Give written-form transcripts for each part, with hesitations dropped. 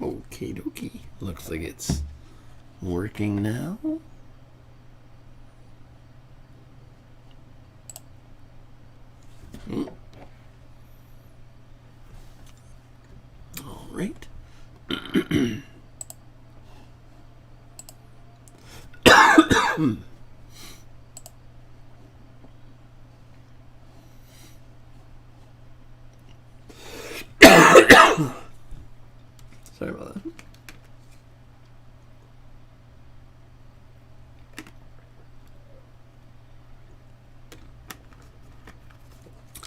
Okie dokie. Looks like it's working now. All right. Sorry about that.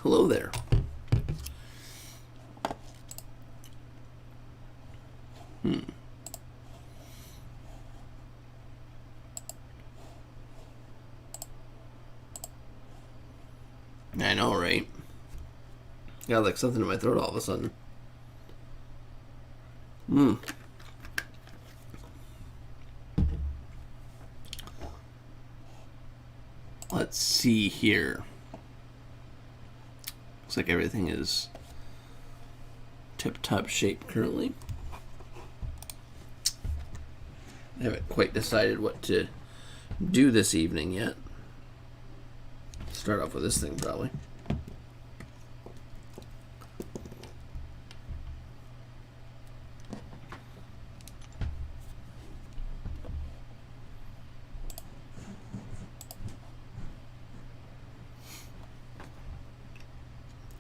Hello there. I know, right? Got like something in my throat all of a sudden. Let's see here. Looks like everything is tip-top shape currently. I haven't quite decided what to do this evening yet. Start off with this thing probably.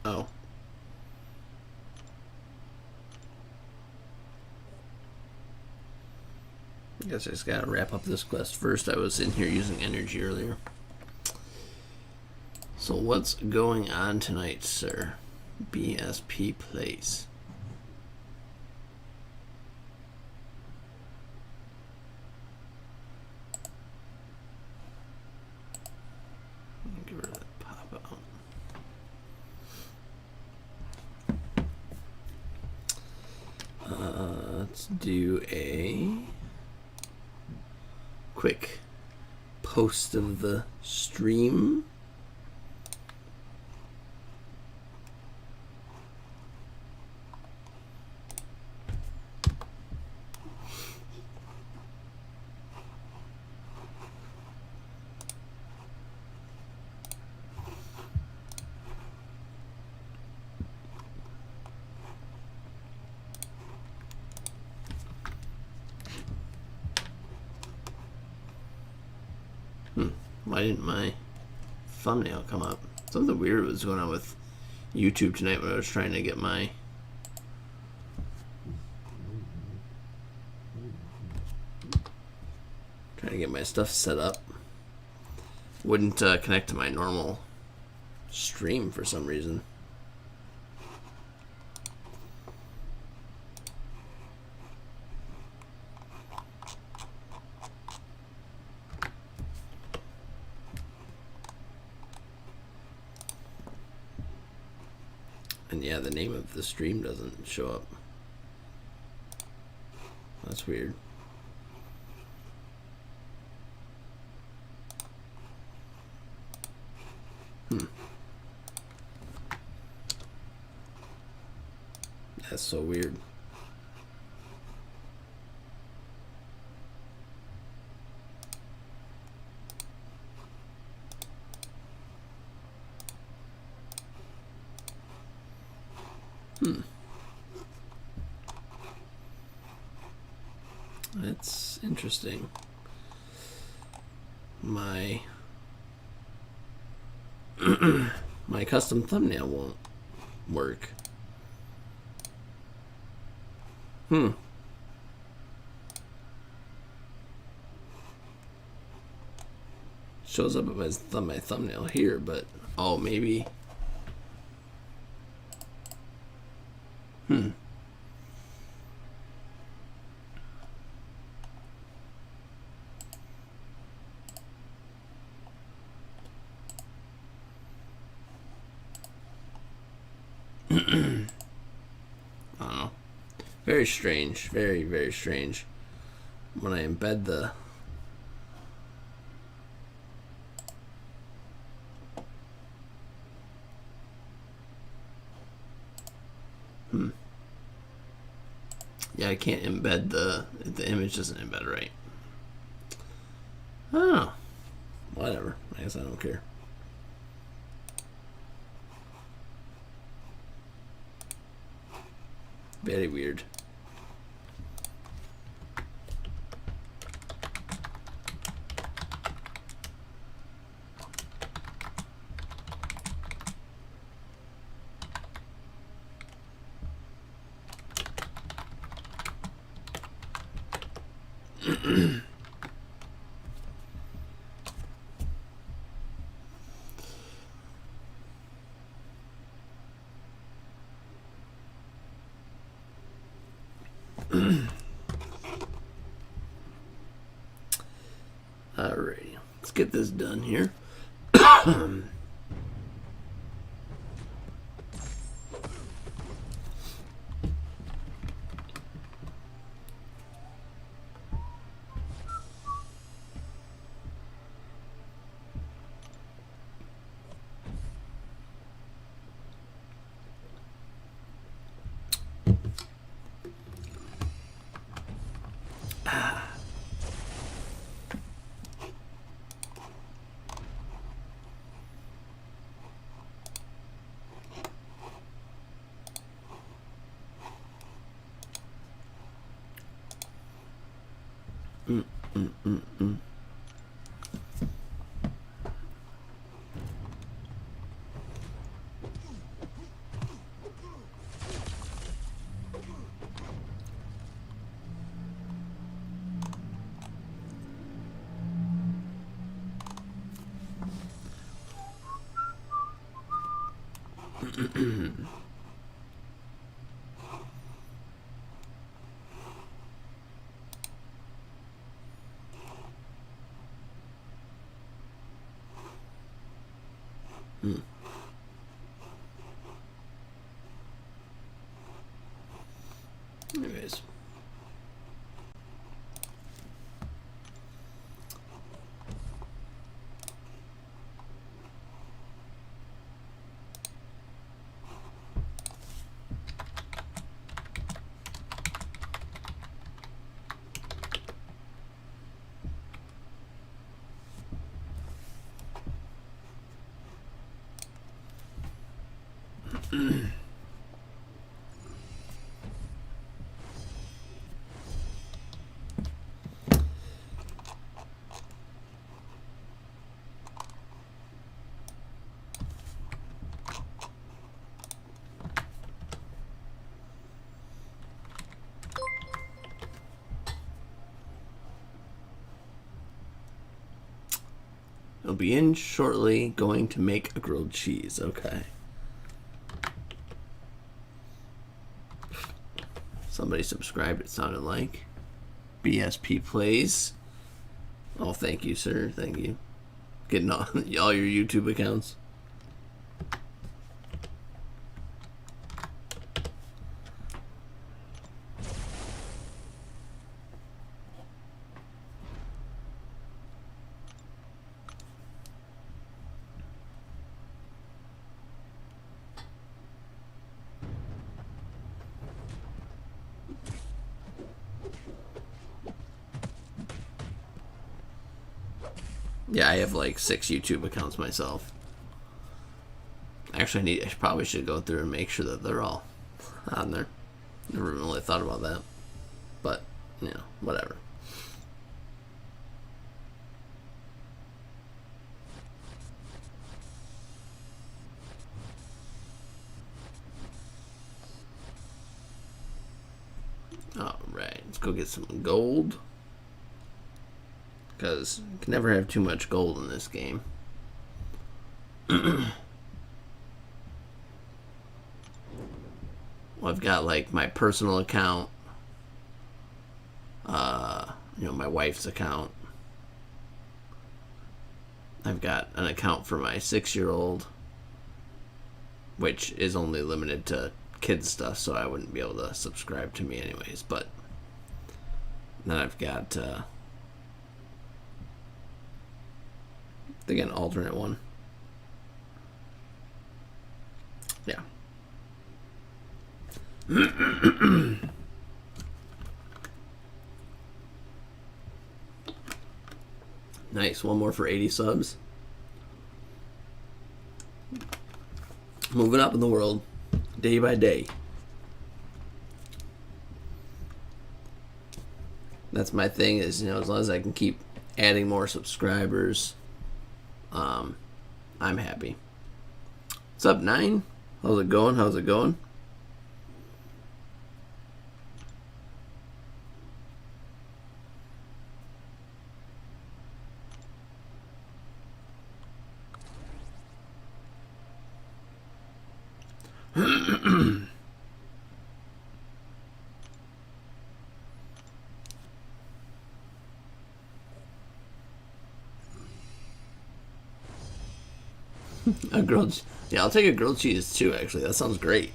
Oh. I guess I just gotta wrap up this quest first. I was in here using energy earlier. So what's going on tonight, sir? BSP Place. Get rid of that pop out. Let's do a quick post of the stream. Why didn't my thumbnail come up? Something weird was going on with YouTube tonight when I was trying to get my stuff set up. Wouldn't connect to my normal stream for some reason. And yeah, the name of the stream doesn't show up. That's weird. That's so weird. That's interesting. My my custom thumbnail won't work. Shows up as my thumbnail here, but oh, maybe. I don't know. Very strange. Very, very strange. When I embed the Yeah, I can't embed the image doesn't embed right. Oh, whatever. I guess I don't care. Very weird. Alrighty, let's get this done here. Anyways. It'll be in shortly. Going to make a grilled cheese. Okay. Somebody subscribed, it sounded like. BSP Plays. Oh, thank you, sir. Thank you. Getting all your YouTube accounts. Yeah, I have like 6 YouTube accounts myself. Actually, I probably should go through and make sure that they're all on there. Never really thought about that, but you know, whatever. All right, let's go get some gold. Because you can never have too much gold in this game. Well, I've got like my personal account, my wife's account. I've got an account for my 6-year-old, which is only limited to kids stuff, so I wouldn't be able to subscribe to me anyways. But then I've got an alternate one. Yeah. Nice. One more for 80 subs. Moving up in the world, day by day. That's my thing is, as long as I can keep adding more subscribers, I'm happy. What's up, 9? How's it going? How's it going? A grilled, yeah, I'll take a grilled cheese too. Actually, that sounds great.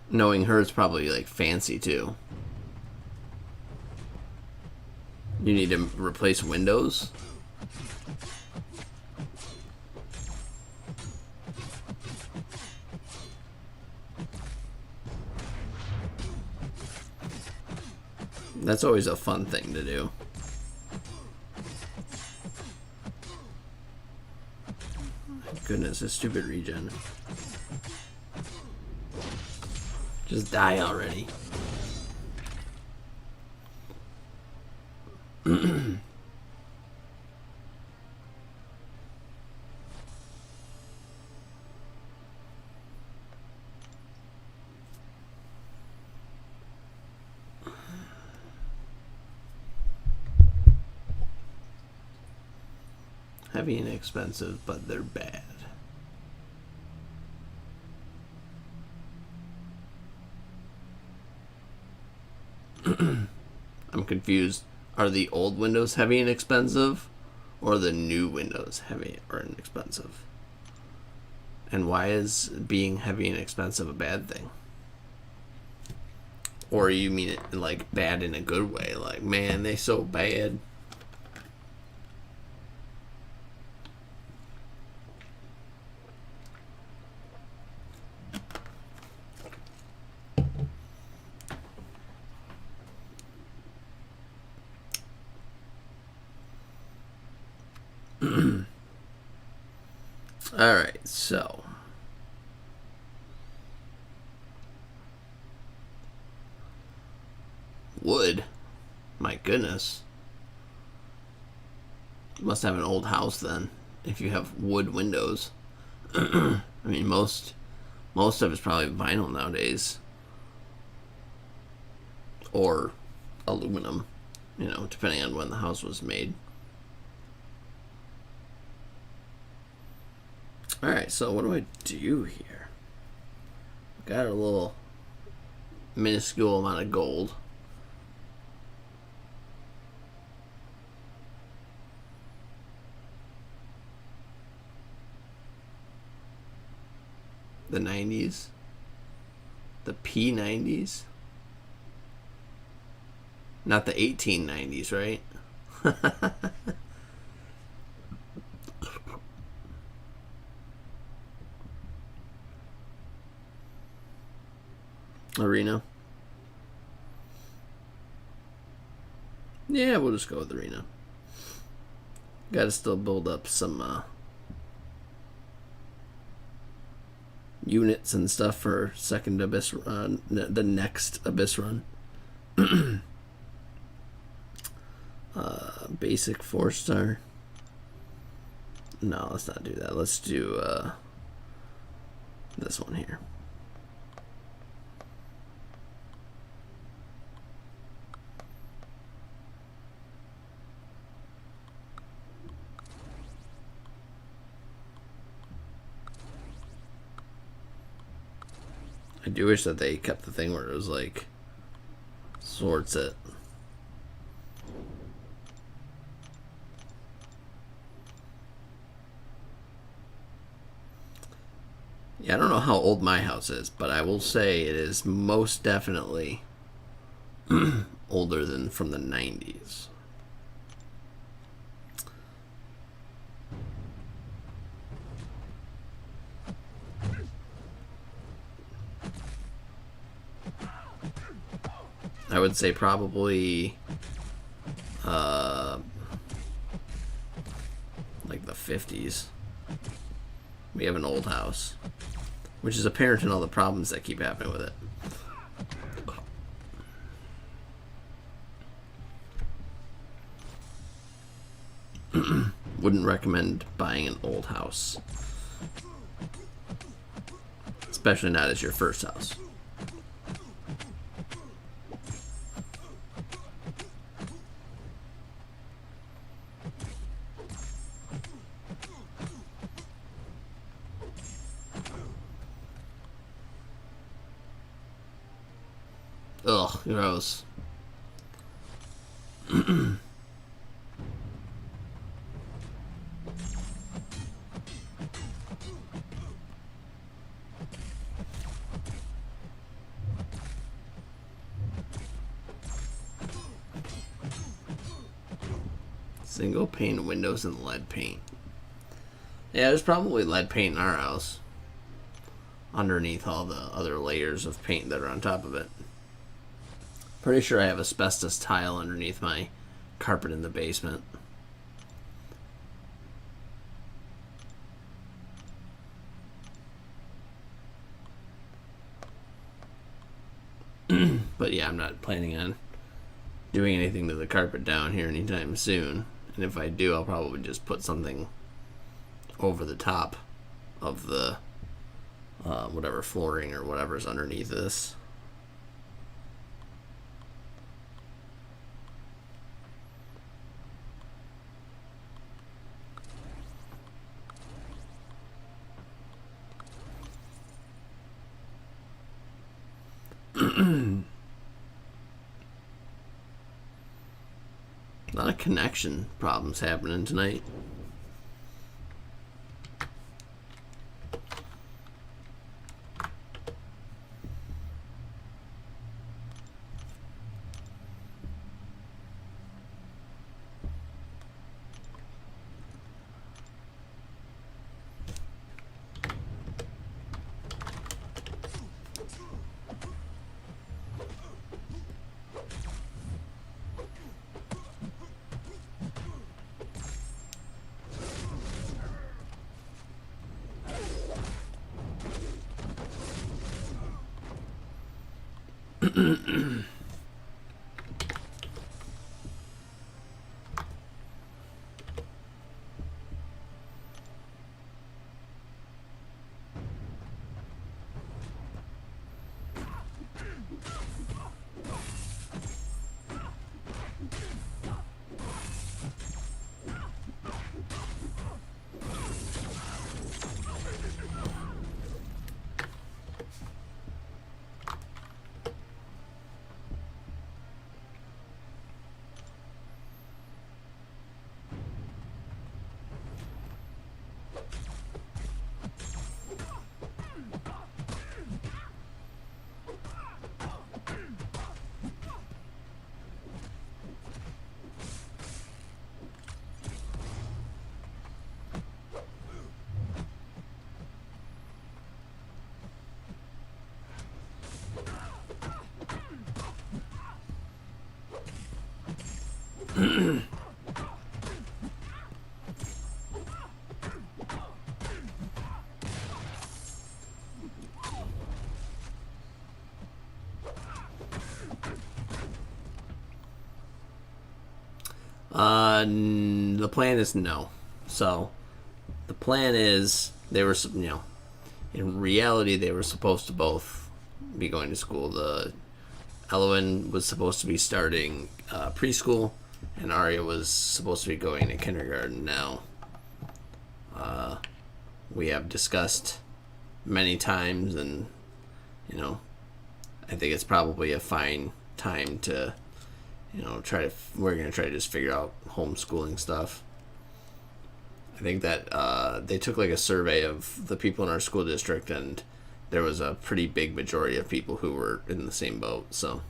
Knowing her is probably like fancy too. You need to replace windows. That's always a fun thing to do. Goodness, this stupid regen. Just die already. Heavy and expensive, but they're bad. I'm confused. Are the old windows heavy and expensive, or the new windows heavy or inexpensive? And why is being heavy and expensive a bad thing? Or you mean it like bad in a good way? Like, man, they so bad. All right, so wood. My goodness. You must have an old house then, if you have wood windows. I mean, most of it's probably vinyl nowadays, or aluminum. Depending on when the house was made. Alright, so what do I do here? Got a little minuscule amount of gold. The 90s. The P90s. Not the 1890s, right? Arena. Yeah, we'll just go with arena. Gotta still build up some units and stuff for second abyss, the next abyss run. Basic 4-star. No, let's not do that. Let's do this one here. I do wish that they kept the thing where it was like sorts it. Yeah, I don't know how old my house is, but I will say it is most definitely older than from the 90s. would say probably like the 50s. We have an old house, which is apparent in all the problems that keep happening with it. Wouldn't recommend buying an old house, especially not as your first house. Ugh, gross. Single pane windows and lead paint. Yeah, there's probably lead paint in our house, underneath all the other layers of paint that are on top of it. Pretty sure I have asbestos tile underneath my carpet in the basement. But yeah, I'm not planning on doing anything to the carpet down here anytime soon. And if I do, I'll probably just put something over the top of the whatever flooring or whatever's underneath this. A lot of connection problems happening tonight. The plan is no. So, the plan is they were, in reality, they were supposed to both be going to school. Elowen was supposed to be starting preschool, and Arya was supposed to be going to kindergarten now. We have discussed many times, and, I think it's probably a fine time to, we're going to try to just figure out homeschooling stuff. I think that they took like a survey of the people in our school district, and there was a pretty big majority of people who were in the same boat, so.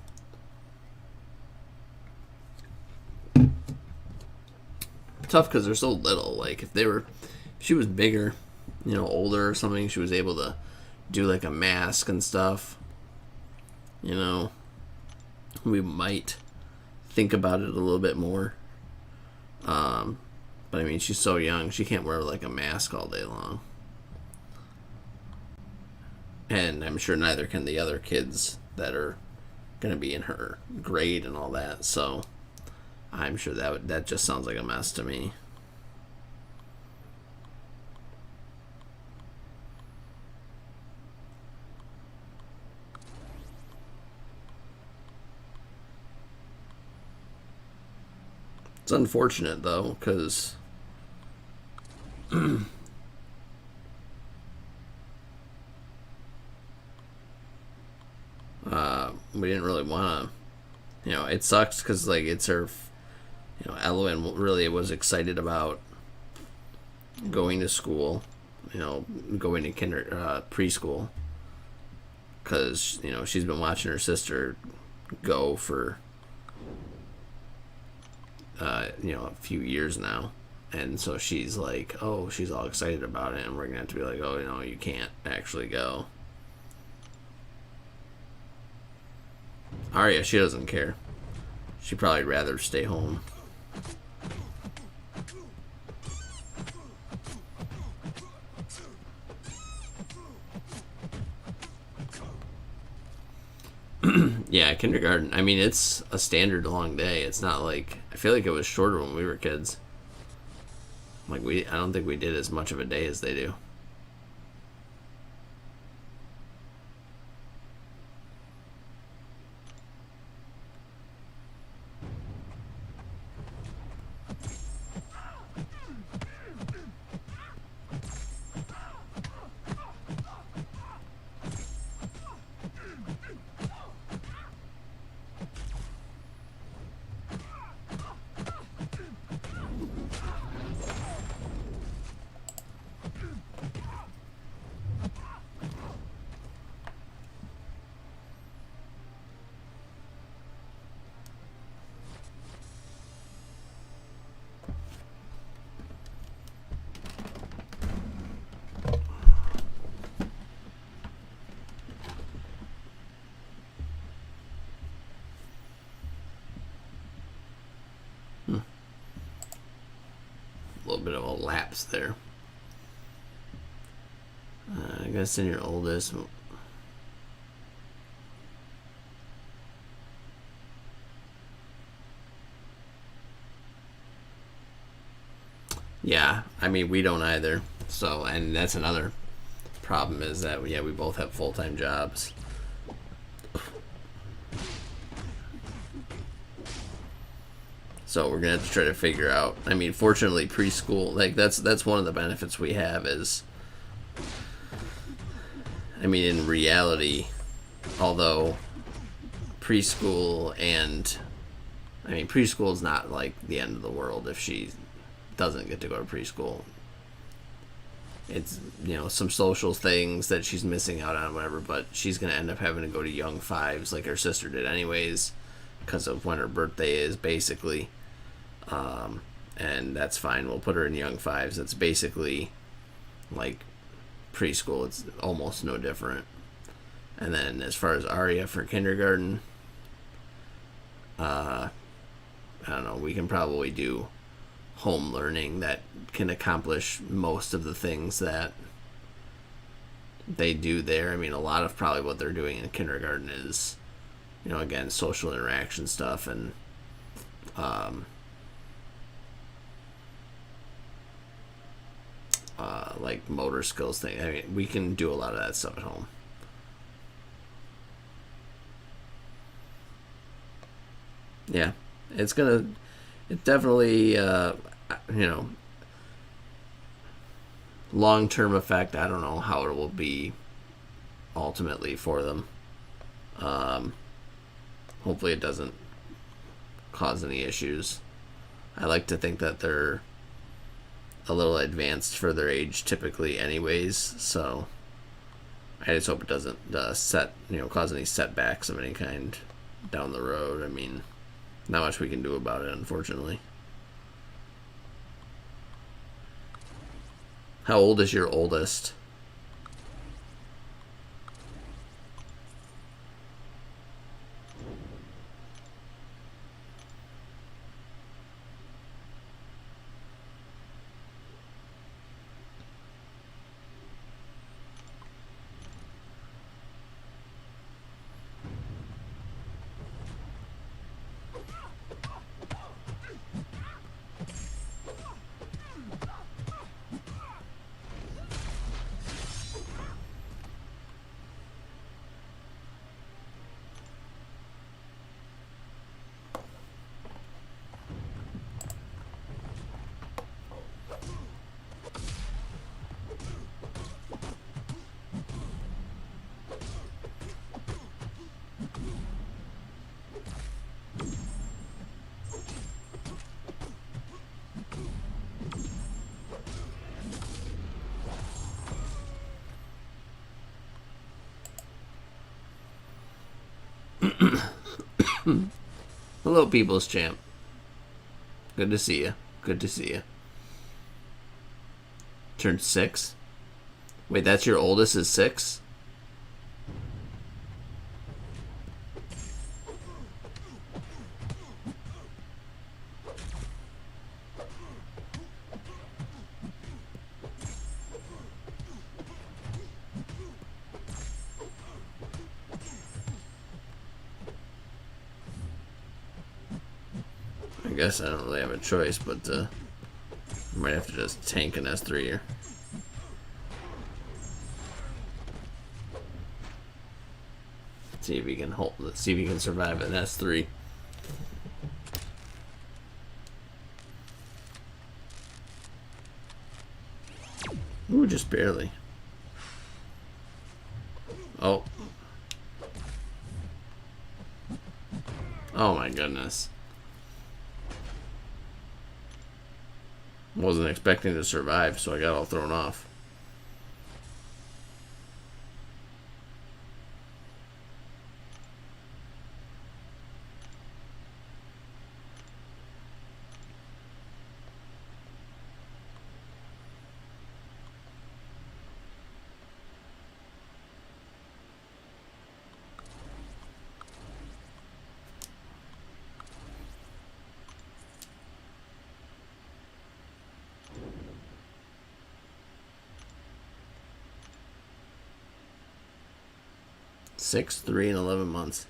Tough because they're so little. Like, if she was bigger, older or something, she was able to do like a mask and stuff, we might think about it a little bit more. But I mean, she's so young, she can't wear like a mask all day long. And I'm sure neither can the other kids that are going to be in her grade and all that. So I'm sure that just sounds like a mess to me. It's unfortunate though, because we didn't really want to. It sucks because like it's her. Elowen really was excited about going to school. Going to preschool, because she's been watching her sister go for a few years now, and so she's like, oh, she's all excited about it, and we're gonna have to be like, oh, you can't actually go. Arya, she doesn't care. She'd probably rather stay home. Yeah, kindergarten. I mean, it's a standard long day. It's not like, I feel like it was shorter when we were kids. Like I don't think we did as much of a day as they do. A little bit of a lapse there. I gotta send your oldest. Yeah, I mean, we don't either. So, and that's another problem, is that we both have full-time jobs. So we're gonna have to try to figure out. I mean, fortunately, preschool, like that's one of the benefits we have is, I mean, in reality, although preschool is not like the end of the world if she doesn't get to go to preschool. It's some social things that she's missing out on, whatever, but she's gonna end up having to go to young fives like her sister did anyways, because of when her birthday is, basically. And that's fine. We'll put her in young fives. It's basically like preschool. It's almost no different. And then as far as Arya for kindergarten, I don't know, we can probably do home learning that can accomplish most of the things that they do there. I mean, a lot of probably what they're doing in kindergarten is, again, social interaction stuff and like motor skills thing. I mean, we can do a lot of that stuff at home. Yeah, it definitely, long-term effect. I don't know how it will be ultimately for them. Hopefully it doesn't cause any issues. I like to think that they're a little advanced for their age typically anyways, so I just hope it doesn't cause any setbacks of any kind down the road. I mean, not much we can do about it, unfortunately. How old is your oldest? Hello, People's Champ. Good to see you. Good to see you. Turned 6? Wait, that's your oldest is 6? I guess I don't really have a choice, but I might have to just tank an S3 here. See if he can hold. Let's see if he can survive an S3. Ooh, just barely. Oh. Oh my goodness. Wasn't expecting to survive, so I got all thrown off. Six, 3, and 11 months.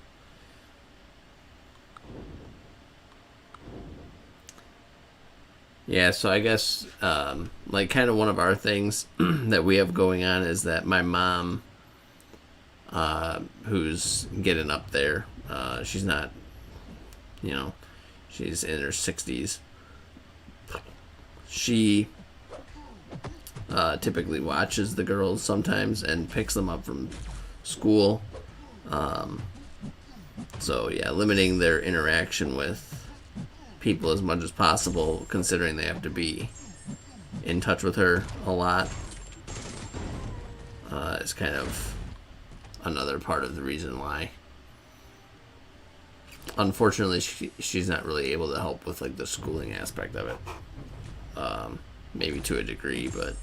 Yeah, so I guess like kind of one of our things that we have going on is that my mom, who's getting up there, she's not, she's in her 60s. She typically watches the girls sometimes and picks them up from school. So yeah, limiting their interaction with people as much as possible, considering they have to be in touch with her a lot, is kind of another part of the reason why. Unfortunately, she's not really able to help with like the schooling aspect of it. Maybe to a degree, but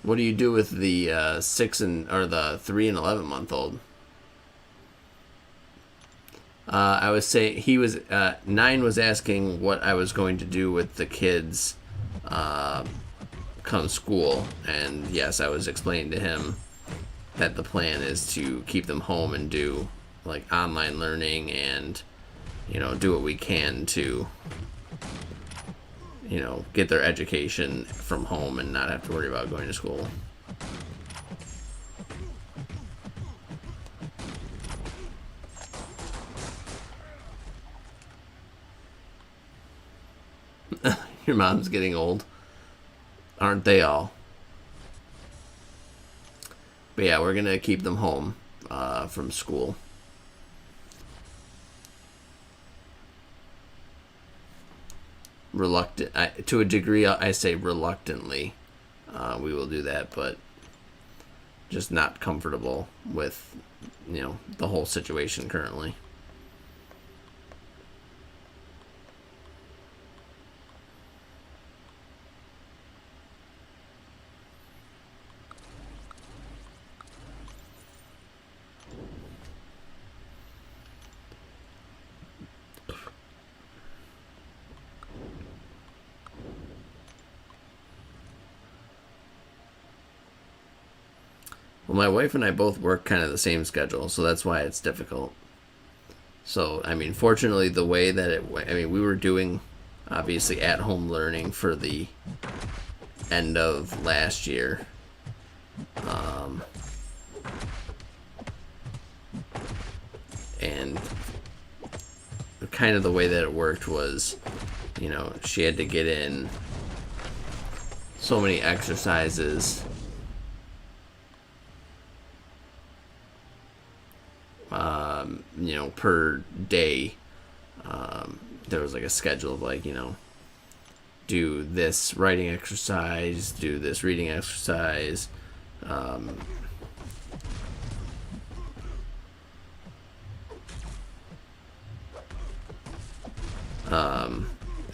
what do you do with the 3 and 11-month-old? I would say he was 9 was asking what I was going to do with the kids come school, and yes, I was explaining to him that the plan is to keep them home and do like online learning and do what we can to get their education from home and not have to worry about going to school. Your mom's getting old. Aren't they all? But yeah, we're going to keep them home from school. To a degree, I say reluctantly, we will do that, but just not comfortable with the whole situation currently. Well, my wife and I both work kind of the same schedule, so that's why it's difficult. So, I mean, fortunately, the way that it went, I mean, we were doing, obviously, at-home learning for the end of last year. And kind of the way that it worked was, she had to get in so many exercises per day. There was like a schedule of like, do this writing exercise, do this reading exercise.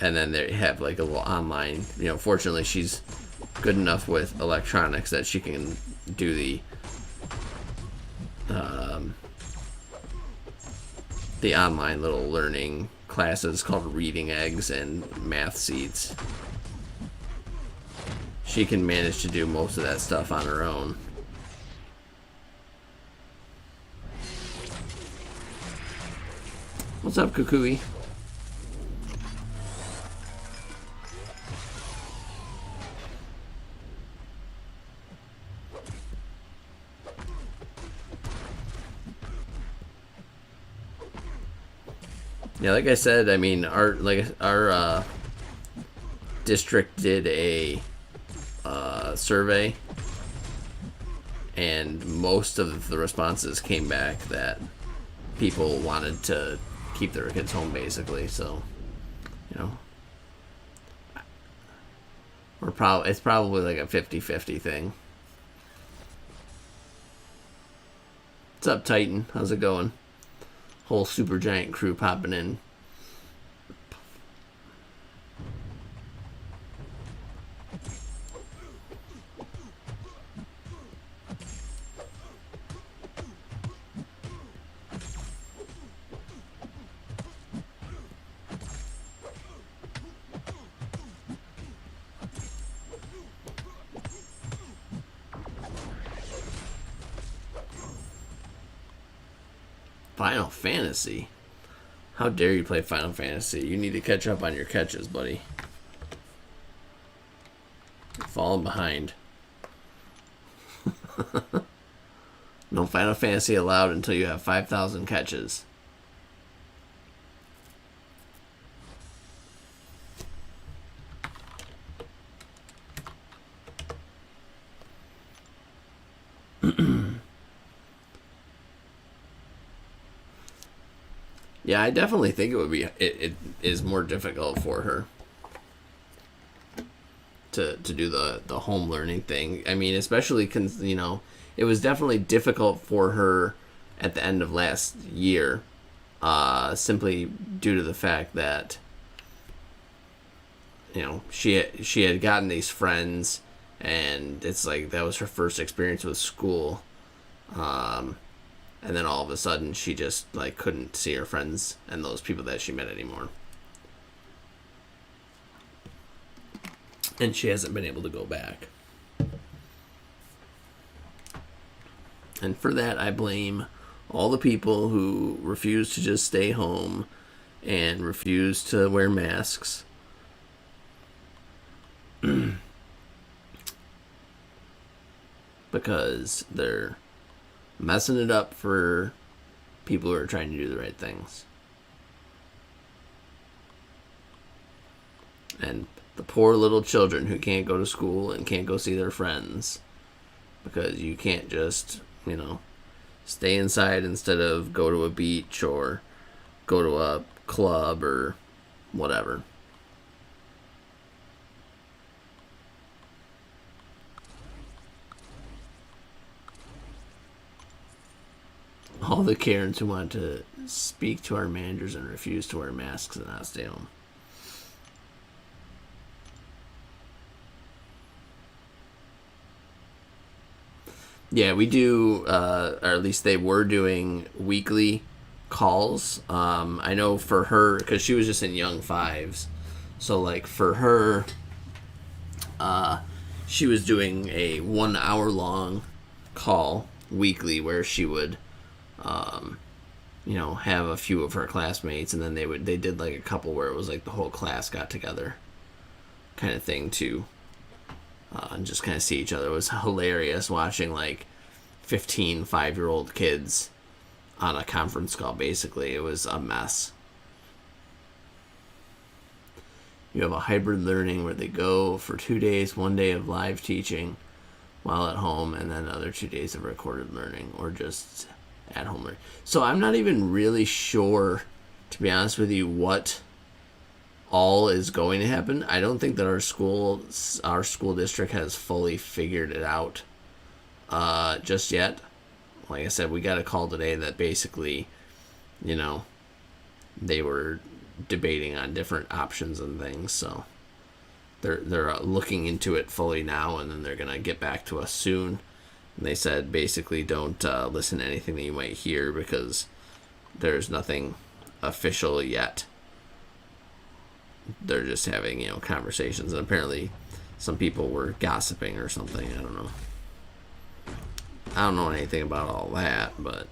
And then they have like a little online, fortunately she's good enough with electronics that she can do the online little learning classes called Reading Eggs and Math Seeds. She can manage to do most of that stuff on her own. What's up, Kukui? Yeah, like I said, I mean, our district did a survey, and most of the responses came back that people wanted to keep their kids home, basically. So, it's probably like a 50-50 thing. What's up, Titan? How's it going? Whole super giant crew popping in. Final Fantasy? How dare you play Final Fantasy? You need to catch up on your catches, buddy. You're falling behind. No Final Fantasy allowed until you have 5,000 catches. Yeah, I definitely think it is more difficult for her to do the home learning thing. I mean, especially it was definitely difficult for her at the end of last year, simply due to the fact that she had gotten these friends, and it's like that was her first experience with school. And then all of a sudden, she just like couldn't see her friends and those people that she met anymore. And she hasn't been able to go back. And for that, I blame all the people who refuse to just stay home and refuse to wear masks. Because they're messing it up for people who are trying to do the right things. And the poor little children who can't go to school and can't go see their friends because you can't just, stay inside instead of go to a beach or go to a club or whatever. All the Karens who want to speak to our managers and refuse to wear masks and not stay home. Yeah, we do, or at least they were doing weekly calls. I know for her, because she was just in young fives, so like for her, she was doing a 1 hour long call weekly where she would have a few of her classmates, and then they did like a couple where it was like the whole class got together kind of thing too, and just kind of see each other. It was hilarious watching like 15 5-year-old kids on a conference call. Basically, it was a mess. You have a hybrid learning where they go for 2 days, 1 day of live teaching while at home, and then other 2 days of recorded learning or just at home learning. So I'm not even really sure, to be honest with you, what all is going to happen. I don't think that our school district has fully figured it out just yet. Like I said, we got a call today that basically, they were debating on different options and things. So they're looking into it fully now, and then they're gonna get back to us soon. And they said basically don't listen to anything that you might hear because there's nothing official yet. They're just having conversations, and apparently some people were gossiping or something. I don't know anything about all that, but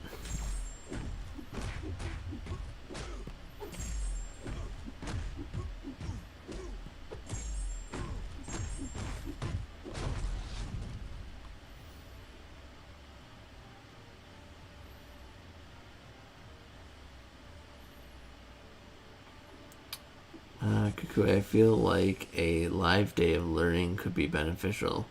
Cuckoo, I feel like a live day of learning could be beneficial.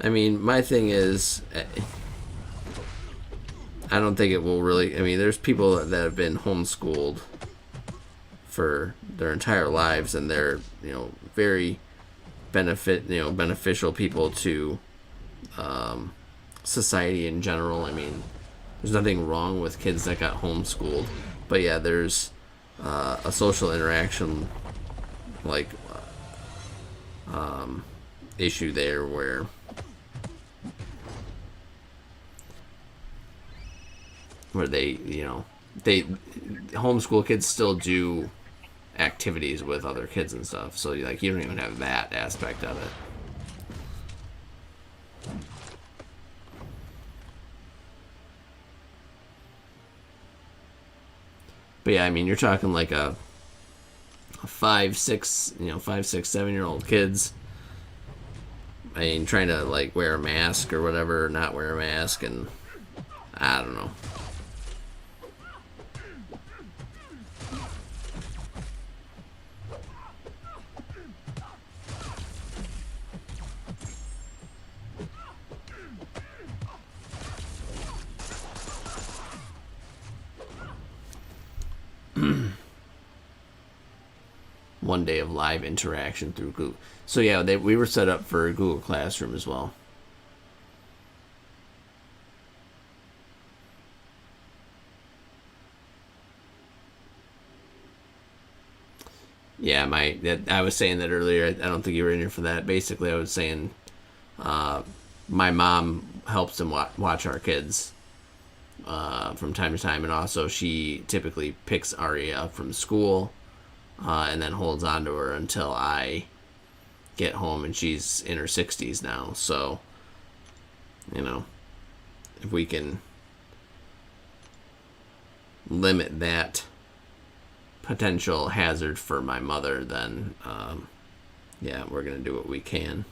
I mean, my thing is, I don't think it will really. I mean, there's people that have been homeschooled for their entire lives, and they're very beneficial people to society in general. I mean, there's nothing wrong with kids that got homeschooled, but yeah, there's a social interaction issue there where they homeschool kids still do activities with other kids and stuff, so you don't even have that aspect of it. But yeah, I mean, you're talking like a 5, 6, 7-year-old kids. I mean, trying to wear a mask or whatever, or not wear a mask, and I don't know. One day of live interaction through Google. So yeah, we were set up for Google Classroom as well. Yeah, I was saying that earlier. I don't think you were in here for that. Basically, I was saying my mom helps them watch our kids from time to time, and also she typically picks Aria up from school and then holds on to her until I get home, and she's in her 60s now. So, if we can limit that potential hazard for my mother, then yeah, we're gonna do what we can.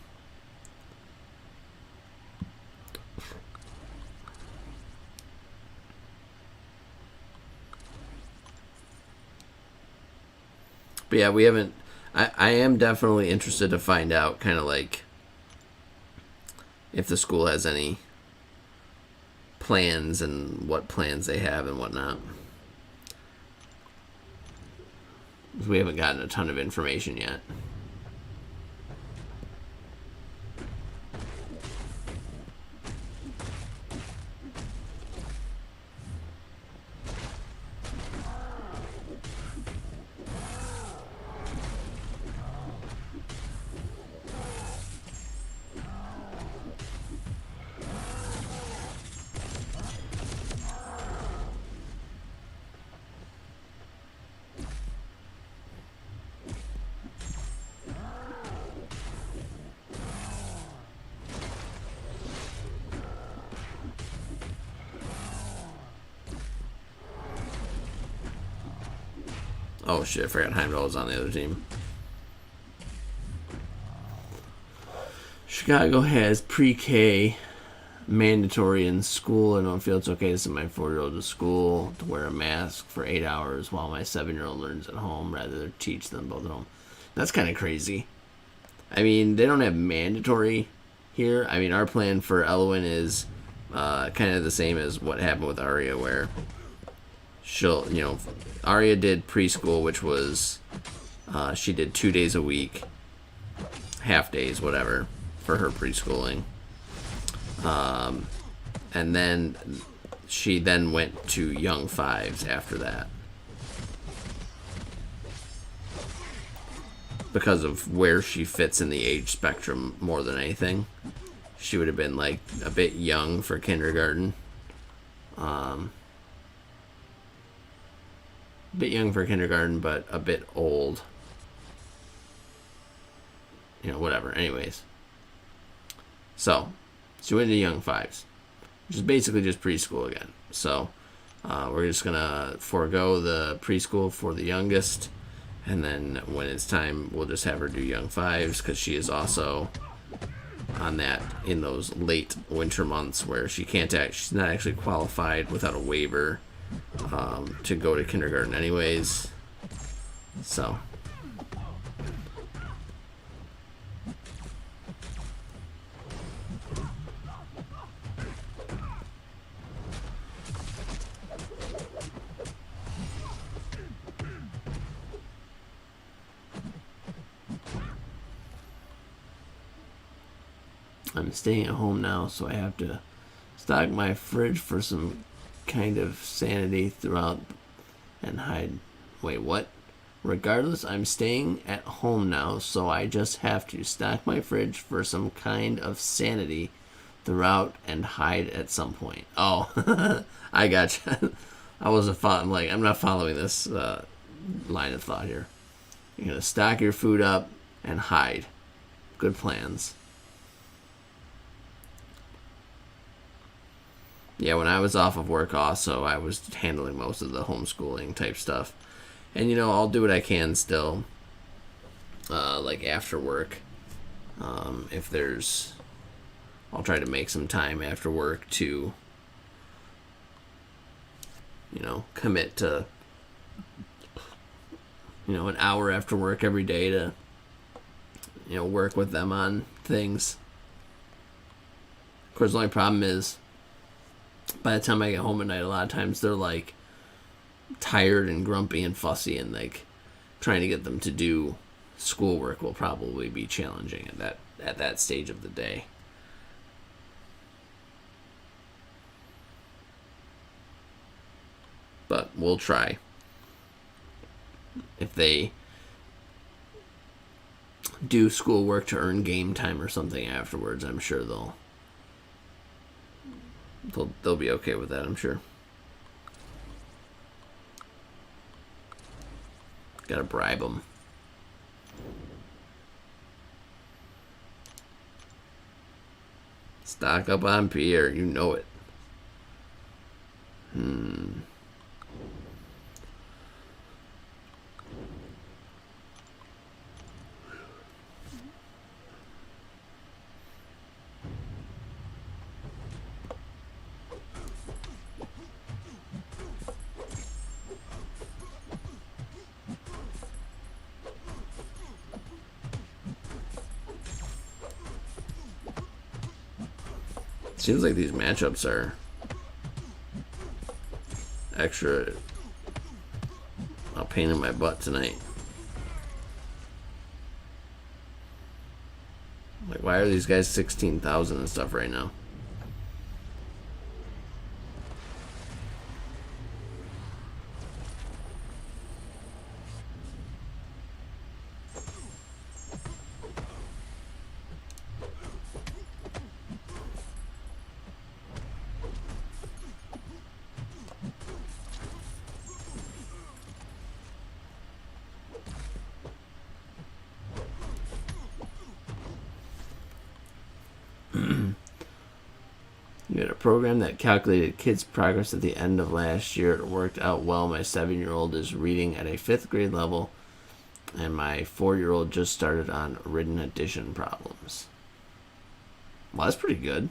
But yeah, we haven't. I am definitely interested to find out kind of if the school has any plans and what plans they have and whatnot. We haven't gotten a ton of information yet. Oh shit, I forgot Heimdall was on the other team. Chicago has pre-K mandatory in school. I don't feel it's okay to send my 4-year-old to school to wear a mask for 8 hours while my 7-year-old learns at home rather than teach them both at home. That's kind of crazy. I mean, they don't have mandatory here. I mean, our plan for Elwyn is kind of the same as what happened with Aria, where Aria did preschool, which was she did 2 days a week, half days, whatever, for her preschooling. And then she then went to young fives after that. Because of where she fits in the age spectrum more than anything. She would have been like a bit young for kindergarten. A bit young for kindergarten, but a bit old. Whatever. Anyways. So, she went into young fives, which is basically just preschool again. So, we're just going to forego the preschool for the youngest. And then when it's time, we'll just have her do young fives, because she is also on that in those late winter months where she's not actually qualified without a waiver to go to kindergarten anyways. So I'm staying at home now, so I have to stock my fridge for some kind of sanity throughout and hide. Wait, what? Regardless, I'm staying at home now, so I just have to stock my fridge for some kind of sanity throughout and hide at some point. Oh, I gotcha. I wasn't following. I'm not following this line of thought here. You're gonna stock your food up and hide. Good plans. Yeah, when I was off of work also, I was handling most of the homeschooling type stuff. And, I'll do what I can still, after work. I'll try to make some time after work to, commit to, an hour after work every day to, work with them on things. Of course, the only problem is, by the time I get home at night, a lot of times they're tired and grumpy and fussy, and trying to get them to do schoolwork will probably be challenging at that stage of the day. But we'll try. If they do schoolwork to earn game time or something afterwards, I'm sure they'll be okay with that, I'm sure. Gotta bribe them. Stock up on Pierre, you know it. Seems like these matchups are extra a pain in my butt tonight. Why are these guys 16,000 and stuff right now? You had a program that calculated kids' progress at the end of last year. It worked out well. My 7-year-old is reading at a 5th grade level, and my 4-year-old just started on written addition problems. Well, that's pretty good.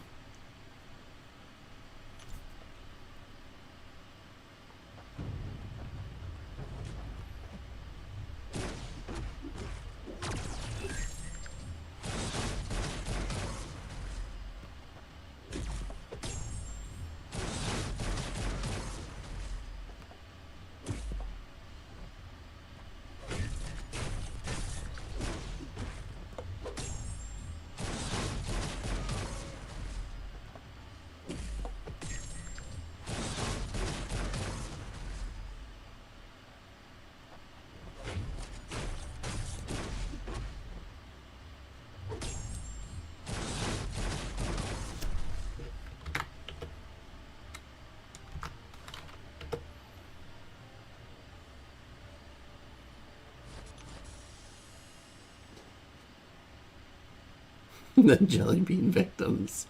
The jelly bean victims.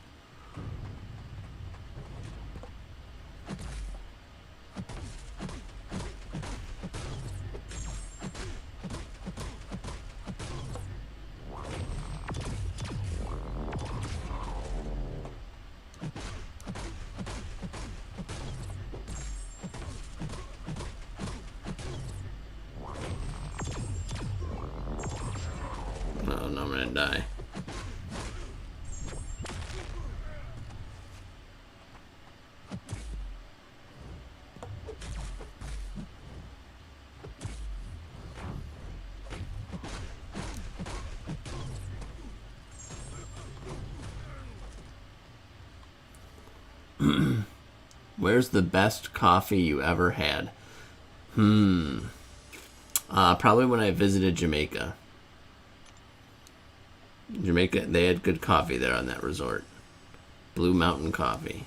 Oh, no, I'm gonna die. Where's the best coffee you ever had? Probably when I visited Jamaica. Jamaica, they had good coffee there on that resort. Blue Mountain Coffee.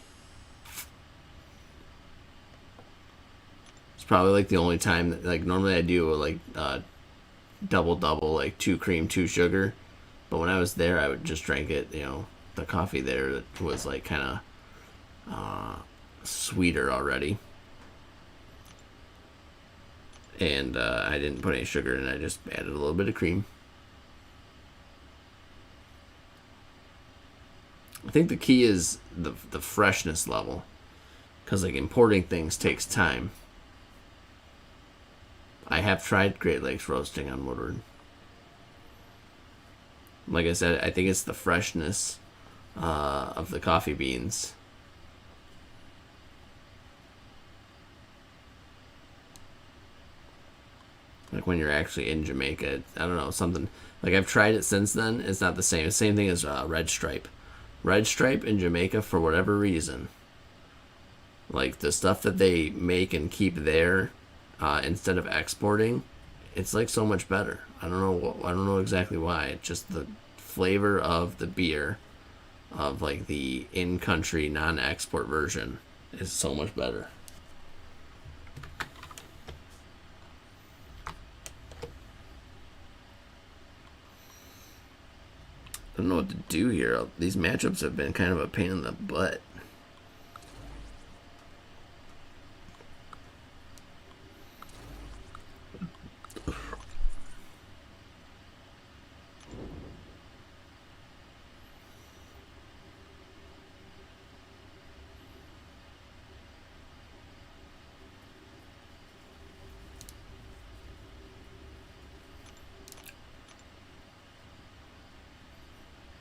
It's probably like the only time that, like, normally I do like double, like 2 cream, 2 sugar. But when I was there, I would just drink it. You know, the coffee there was like kind of sweeter already. And I didn't put any sugar in. I just added a little bit of cream. I think the key is the freshness level, because like importing things takes time. I have tried Great Lakes roasting on Woodward. Like I said, I think it's the freshness of the coffee beans. Like when you're actually in Jamaica, I don't know, something like I've tried it since then. It's not the same. It's the same thing as Red Stripe. Red Stripe in Jamaica, for whatever reason, like the stuff that they make and keep there instead of exporting, it's like so much better. I don't know exactly why. It's just the flavor of the beer, of like the in-country non-export version, is so much better. I don't know what to do here. These matchups have been kind of a pain in the butt.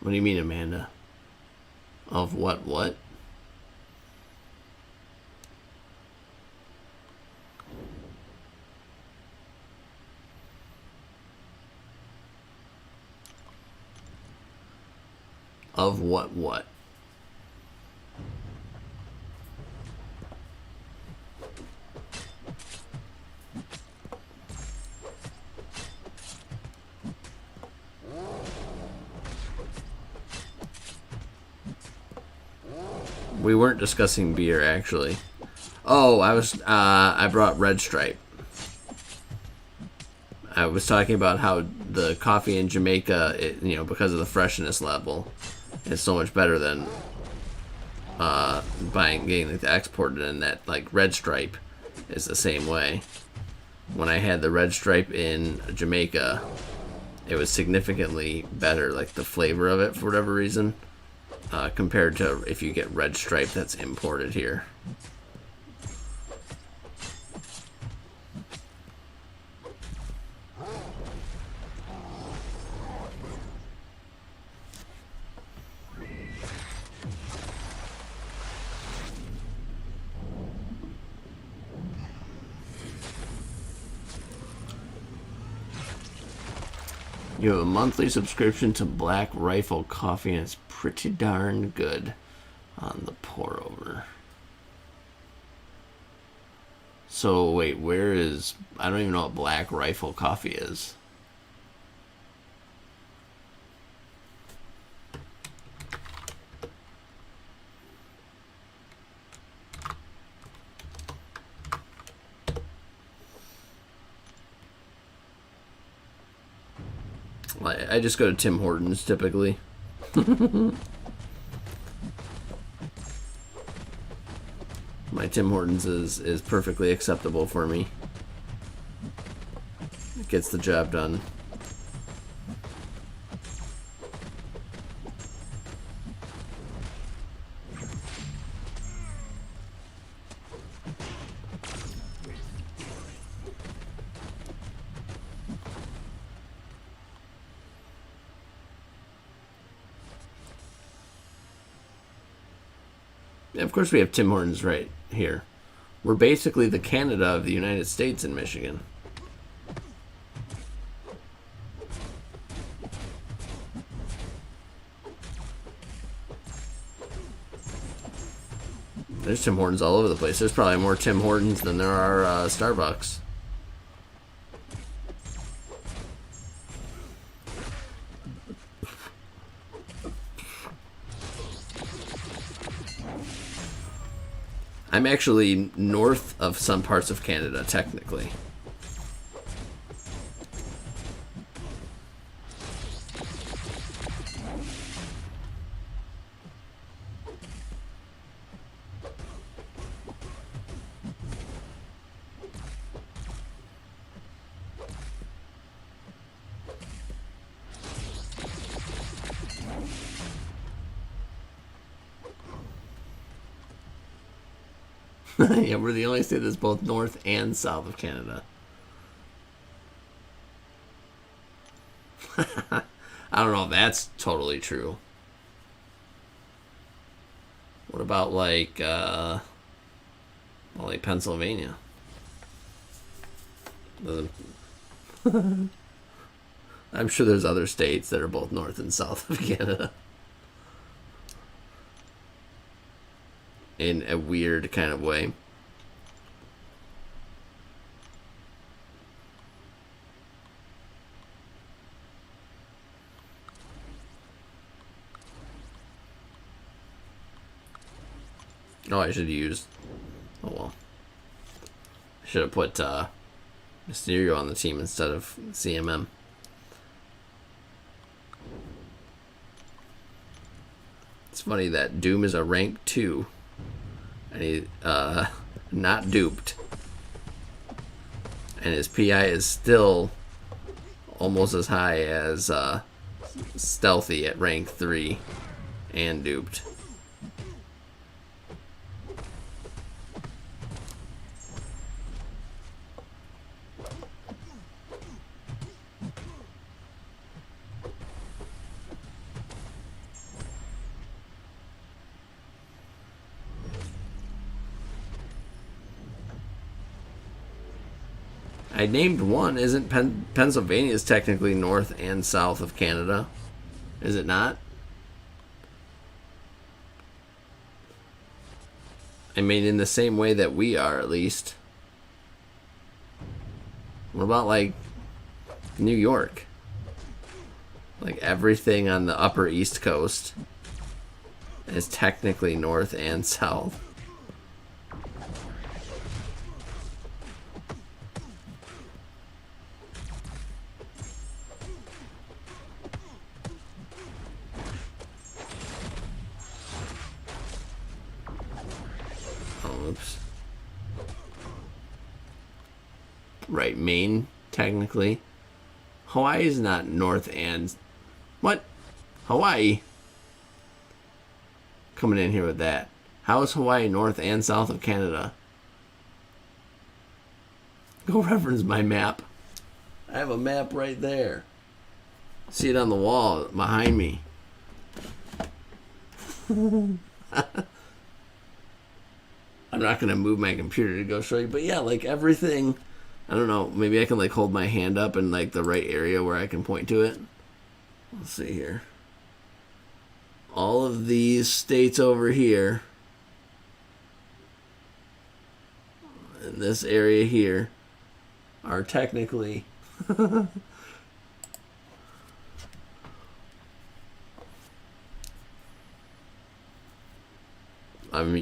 What do you mean, Amanda? Of what? Of what? We weren't discussing beer, actually. Oh, I brought Red Stripe. I was talking about how the coffee in Jamaica, because of the freshness level, is so much better than getting like the exported, and that like Red Stripe is the same way. When I had the Red Stripe in Jamaica, it was significantly better, like the flavor of it, for whatever reason. compared to if you get red stripe that's imported here. You have a monthly subscription to Black Rifle Coffee, and it's pretty darn good on the pour over. So, wait, where is... I don't even know what Black Rifle Coffee is. I just go to Tim Hortons typically. My Tim Hortons is perfectly acceptable for me. It gets the job done. Of course we have Tim Hortons right here. We're basically the Canada of the United States in Michigan. There's Tim Hortons all over the place. There's probably more Tim Hortons than there are Starbucks. I'm actually north of some parts of Canada, technically. Yeah, we're the only state that's both north and south of Canada. I don't know if that's totally true. What about like Pennsylvania? I'm sure there's other states that are both north and south of Canada. In a weird kind of way. Oh, I should have used... Oh, well. I should have put Mysterio on the team instead of CMM. It's funny that Doom is a rank 2. And he, not duped. And his PI is still almost as high as Stealthy at rank 3 and duped. I named one. Isn't Pennsylvania is technically north and south of Canada? Is it not? I mean, in the same way that we are, at least. What about, like, New York? Like, everything on the upper East Coast is technically north and south. Oops. Right, Maine, technically. Hawaii is not north and... What? Hawaii? coming in here with that. How is Hawaii north and south of Canada? Go reference my map. I have a map right there. See it on the wall behind me. I'm not going to move my computer to go show you. But yeah, like everything, I don't know. Maybe I can like hold my hand up in like the right area where I can point to it. Let's see here. All of these states over here, in this area here, are technically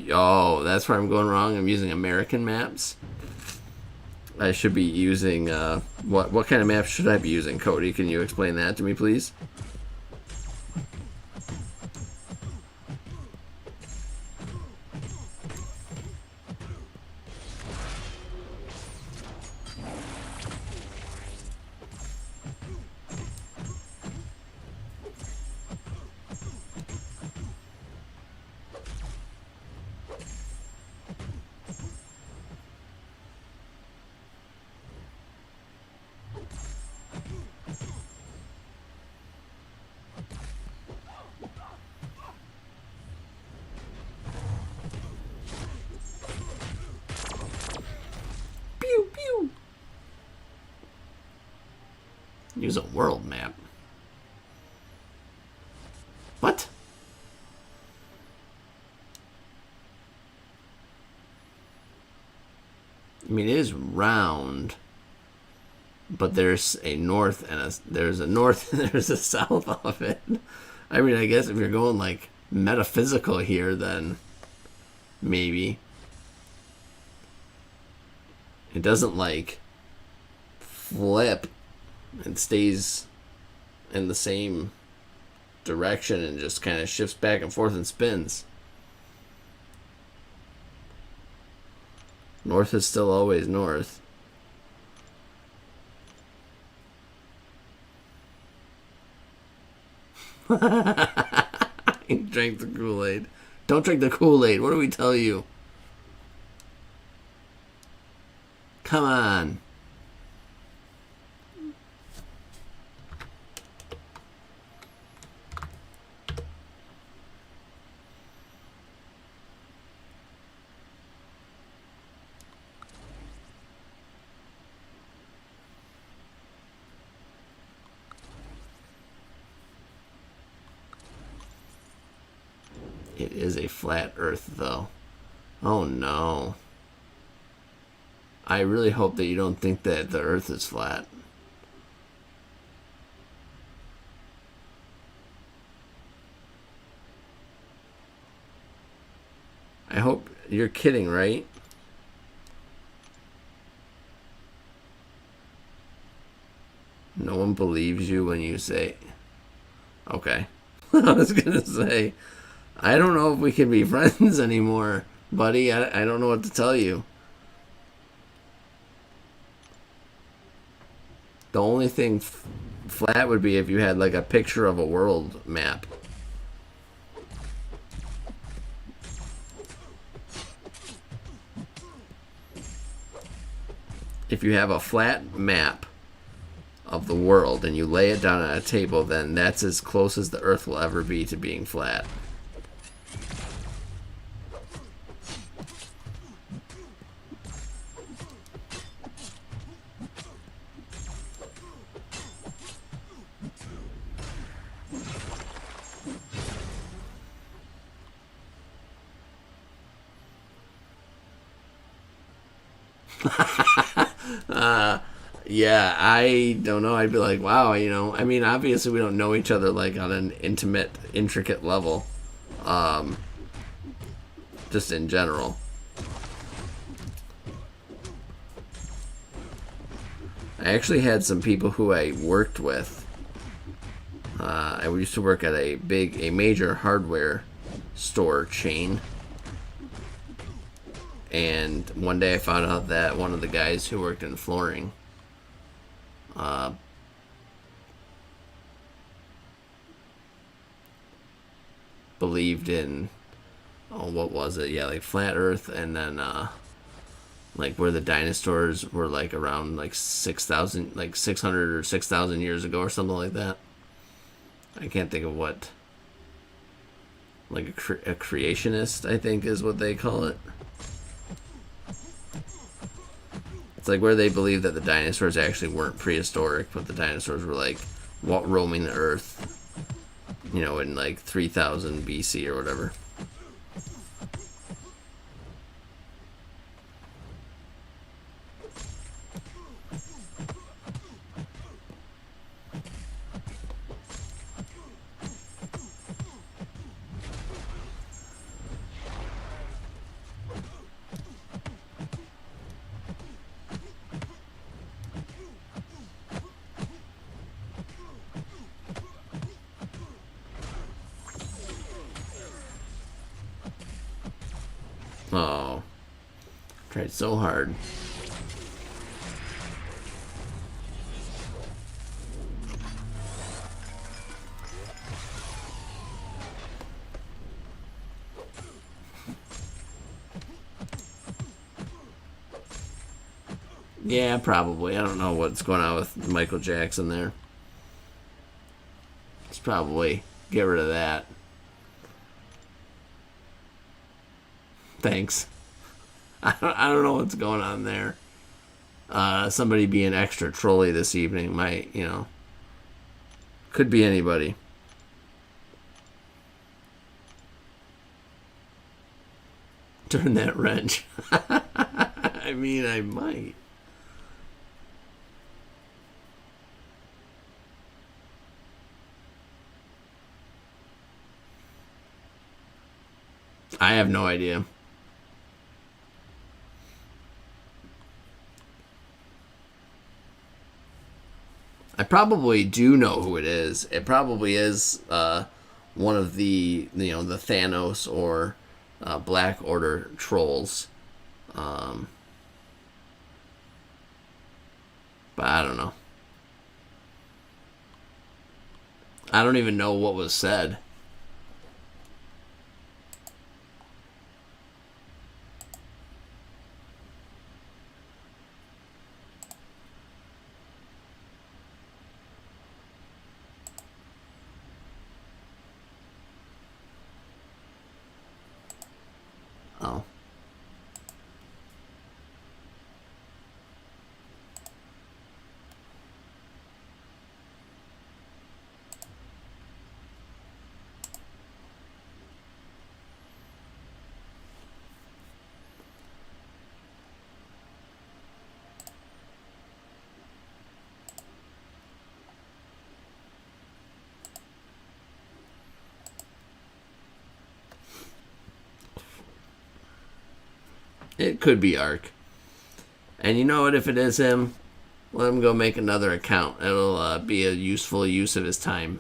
oh, that's where I'm going wrong. I'm using American maps. I should be using what kind of maps should I be using, Cody? Can you explain that to me, please? Use a world map. What? I mean, it is round, but there's a north and there's a north and there's a south of it. I mean, I guess if you're going like metaphysical here, then maybe it doesn't like flip. It stays in the same direction and just kind of shifts back and forth and spins. North is still always north. Drink the Kool-Aid. Don't drink the Kool-Aid. What do we tell you? Come on. It is a flat Earth, though. Oh, no. I really hope that you don't think that the Earth is flat. I hope you're kidding, right? No one believes you when you say... Okay. I was going to say... I don't know if we can be friends anymore, buddy. I don't know what to tell you. The only thing flat would be if you had like a picture of a world map. If you have a flat map of the world and you lay it down on a table, then that's as close as the Earth will ever be to being flat. Yeah, I don't know. I'd be like, wow, you know. I mean, obviously we don't know each other like on an intimate, intricate level. Just in general. I actually had some people who I worked with. I used to work at a major hardware store chain. And one day I found out that one of the guys who worked in flooring believed in oh, what was it? Yeah, like flat Earth, and then like where the dinosaurs were like around like 6,000, like 600 or 6,000 years ago or something like that. I can't think of what. Like a creationist, I think is what they call it. It's like where they believe that the dinosaurs actually weren't prehistoric, but the dinosaurs were like roaming the earth, in like 3000 BC or whatever. Oh, tried so hard. Yeah, probably. I don't know what's going on with Michael Jackson there. It's probably get rid of that. Thanks. I don't know what's going on there. Somebody being extra trolly this evening might, could be anybody. Turn that wrench. I mean, I might. I have no idea. I probably do know who it is. It probably is one of the Thanos or Black Order trolls. Um, but I don't know. I don't even know what was said. Oh. It could be Ark. And you know what? If it is him, let him go make another account. It'll be a useful use of his time.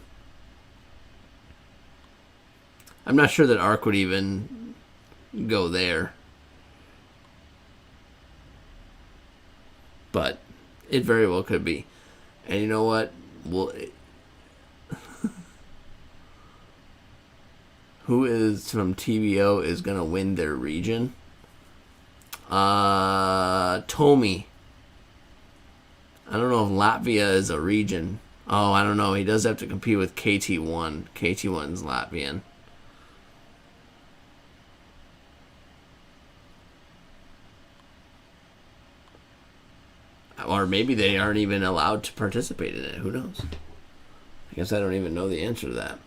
I'm not sure that Ark would even go there. But it very well could be. And you know what? Well, who is from TBO is going to win their region? Tomi. I don't know if Latvia is a region. Oh, I don't know. He does have to compete with KT1. KT1's Latvian. Or maybe they aren't even allowed to participate in it. Who knows? I guess I don't even know the answer to that.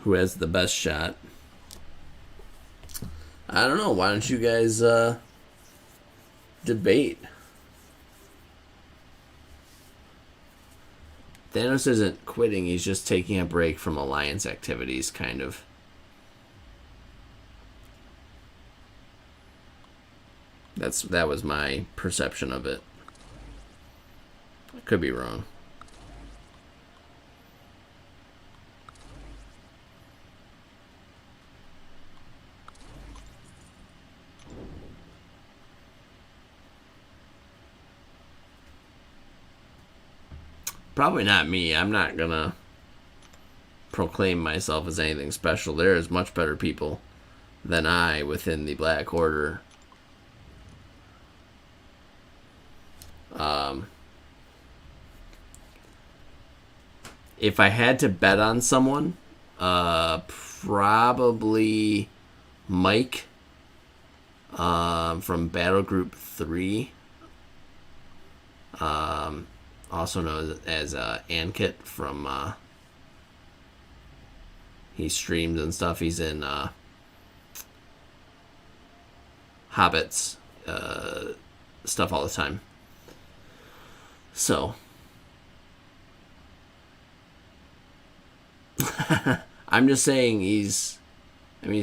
Who has the best shot? I don't know. Why don't you guys debate? Thanos isn't quitting, he's just taking a break from alliance activities, kind of. That was my perception of it. I could be wrong. probably not me. I'm not gonna proclaim myself as anything special. There is much better people than I within the Black Order. If I had to bet on someone, probably Mike from Battle Group 3. Also known as Ankit from he streams and stuff. He's in Hobbits stuff all the time. So I'm just saying he's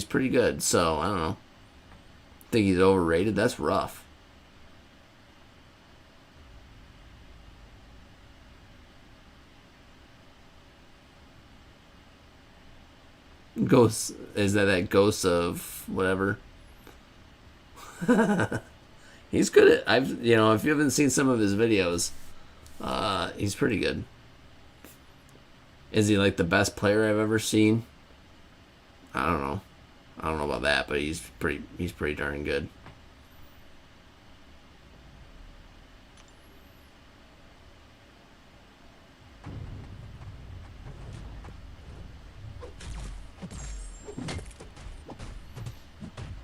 pretty good. So I don't know. Think he's overrated? That's rough. Ghost, is that ghost of whatever? He's good at, if you haven't seen some of his videos, he's pretty good. Is he like the best player I've ever seen? I don't know about that, but he's pretty darn good.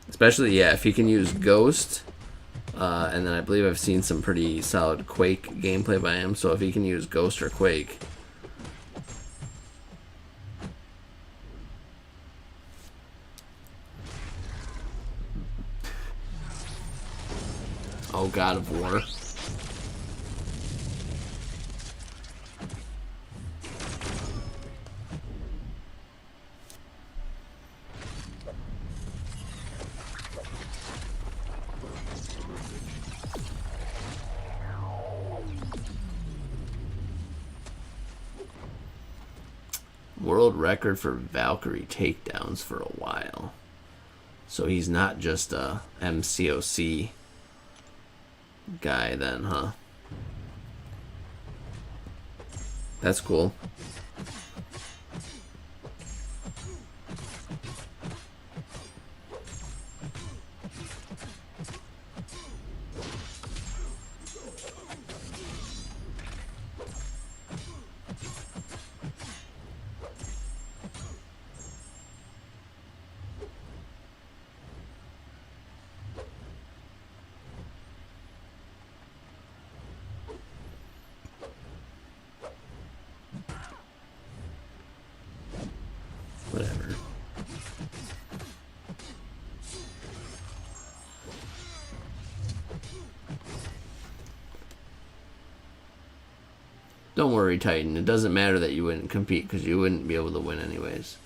Especially, yeah, if he can use Ghost, and then I believe I've seen some pretty solid Quake gameplay by him, so if he can use Ghost or Quake. Oh, God of War. World record for Valkyrie takedowns for a while. So he's not just a MCOC guy then, huh? That's cool. Whatever. Don't worry, Titan. It doesn't matter that you wouldn't compete because you wouldn't be able to win anyways.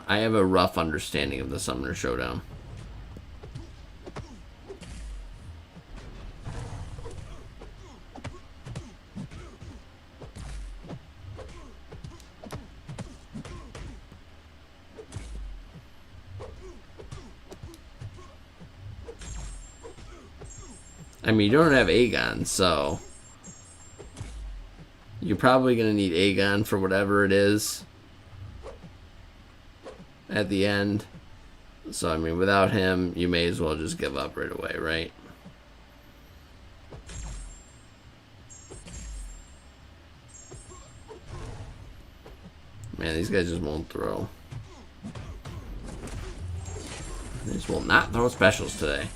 I have a rough understanding of the Summoner Showdown. I mean, you don't have Aegon, so you're probably going to need Aegon for whatever it is at the end. So, I mean, without him, you may as well just give up right away, right? Man, these guys just won't throw. They just will not throw specials today.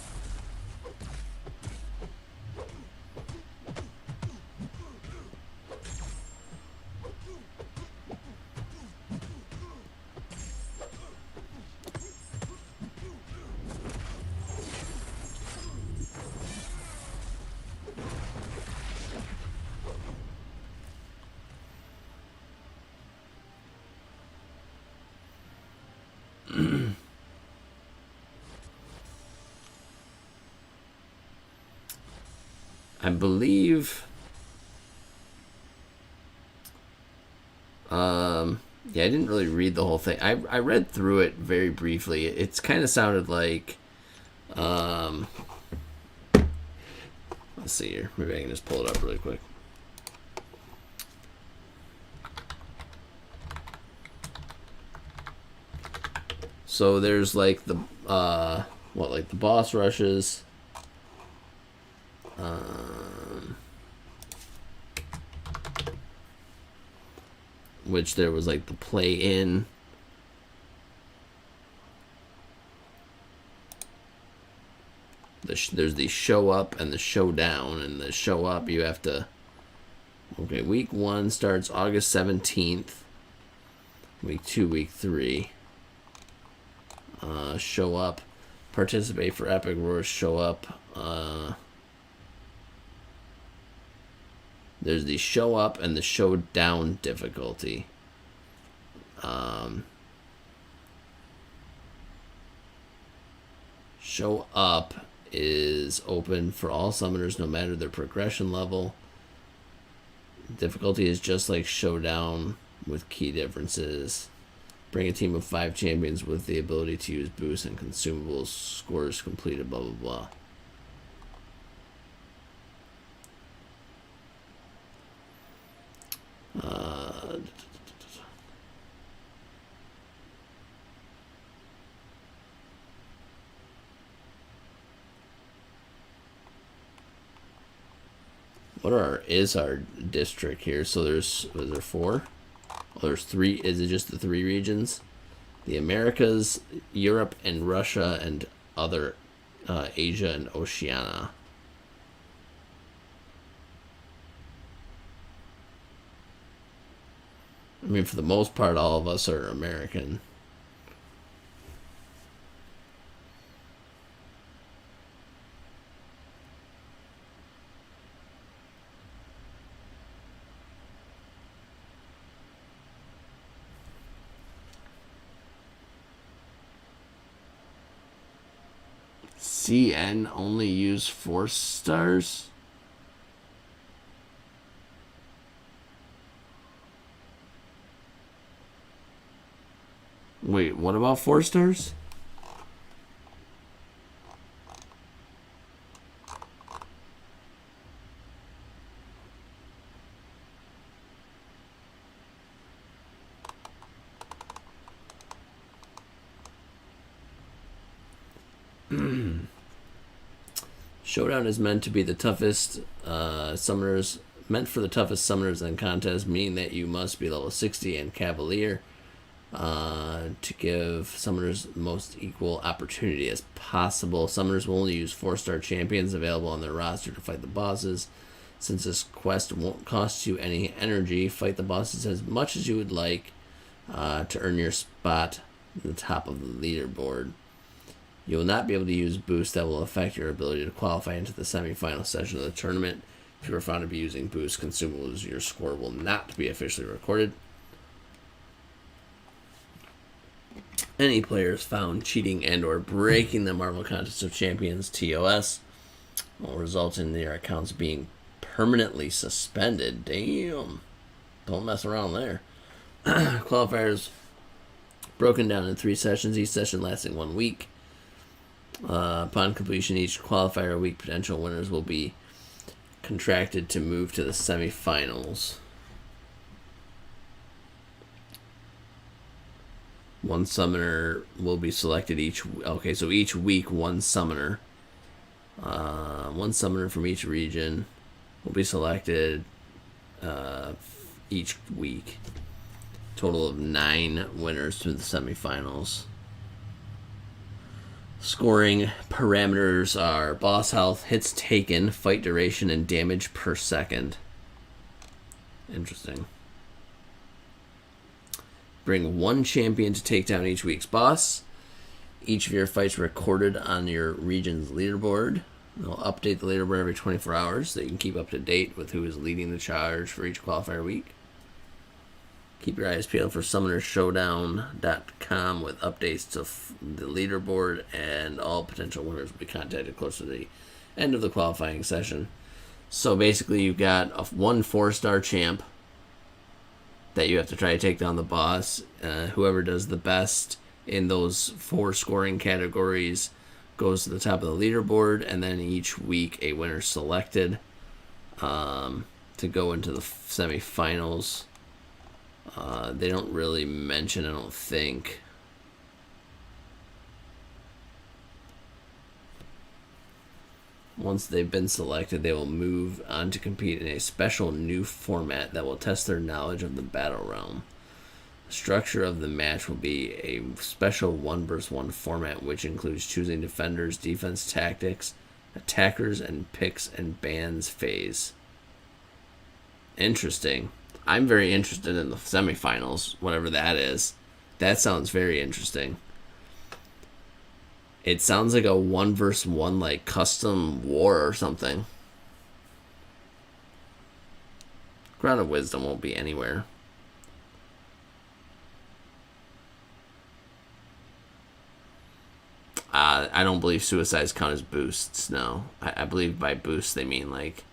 I believe. Yeah, I didn't really read the whole thing. I read through it very briefly. It's kind of sounded like. Let's see here. Maybe I can just pull it up really quick. So there's like the like the boss rushes. Which there was like the play in. There's the show up and the showdown, and the show up you have to. Okay, week 1 starts August 17th. Week 2, week 3. Show up, participate for Epic Roars. Show up. There's the show up and the showdown difficulty. Show up is open for all summoners no matter their progression level. Difficulty is just like showdown with key differences. Bring a team of 5 champions with the ability to use boosts and consumables. Scores completed, blah, blah, blah. Is our district here? So is there 4? Oh, there's 3. Is it just the 3 regions? The Americas, Europe, and Russia, and other Asia and Oceania. I mean, for the most part, all of us are American. CN only use 4 stars? Wait, what about 4 stars? Showdown is meant to be the toughest summoners, meant for the toughest summoners in contest, meaning that you must be level 60 and Cavalier to give summoners the most equal opportunity as possible. Summoners will only use 4-star champions available on their roster to fight the bosses. Since this quest won't cost you any energy, fight the bosses as much as you would like to earn your spot at the top of the leaderboard. You will not be able to use boosts that will affect your ability to qualify into the semifinal session of the tournament. If you are found to be using boost consumables, your score will not be officially recorded. Any players found cheating and or breaking the Marvel Contest of Champions TOS will result in their accounts being permanently suspended. Damn. Don't mess around there. Qualifiers broken down in 3 sessions, each session lasting 1 week. Upon completion, each qualifier week potential winners will be contracted to move to the semifinals. 1 summoner will be selected each. Okay, so each week 1 summoner. 1 summoner from each region will be selected each week. Total of 9 winners to the semifinals. Scoring parameters are boss health, hits taken, fight duration, and damage per second. Interesting. Bring 1 champion to take down each week's boss. Each of your fights recorded on your region's leaderboard. They'll update the leaderboard every 24 hours so you can keep up to date with who is leading the charge for each qualifier week. Keep your eyes peeled for summonershowdown.com with updates to the leaderboard, and all potential winners will be contacted close to the end of the qualifying session. So basically, you've got one 4-star champ that you have to try to take down the boss. Whoever does the best in those 4 scoring categories goes to the top of the leaderboard, and then each week a winner selected to go into the semifinals. They don't really mention, I don't think. Once they've been selected, they will move on to compete in a special new format that will test their knowledge of the battle realm. The structure of the match will be a special 1 vs 1 format, which includes choosing defenders, defense tactics, attackers, and picks and bans phase. Interesting. I'm very interested in the semifinals, whatever that is. That sounds very interesting. It sounds like a 1 vs 1 like custom war or something. Ground of Wisdom won't be anywhere. I don't believe suicides count as boosts, no. I believe by boosts they mean like,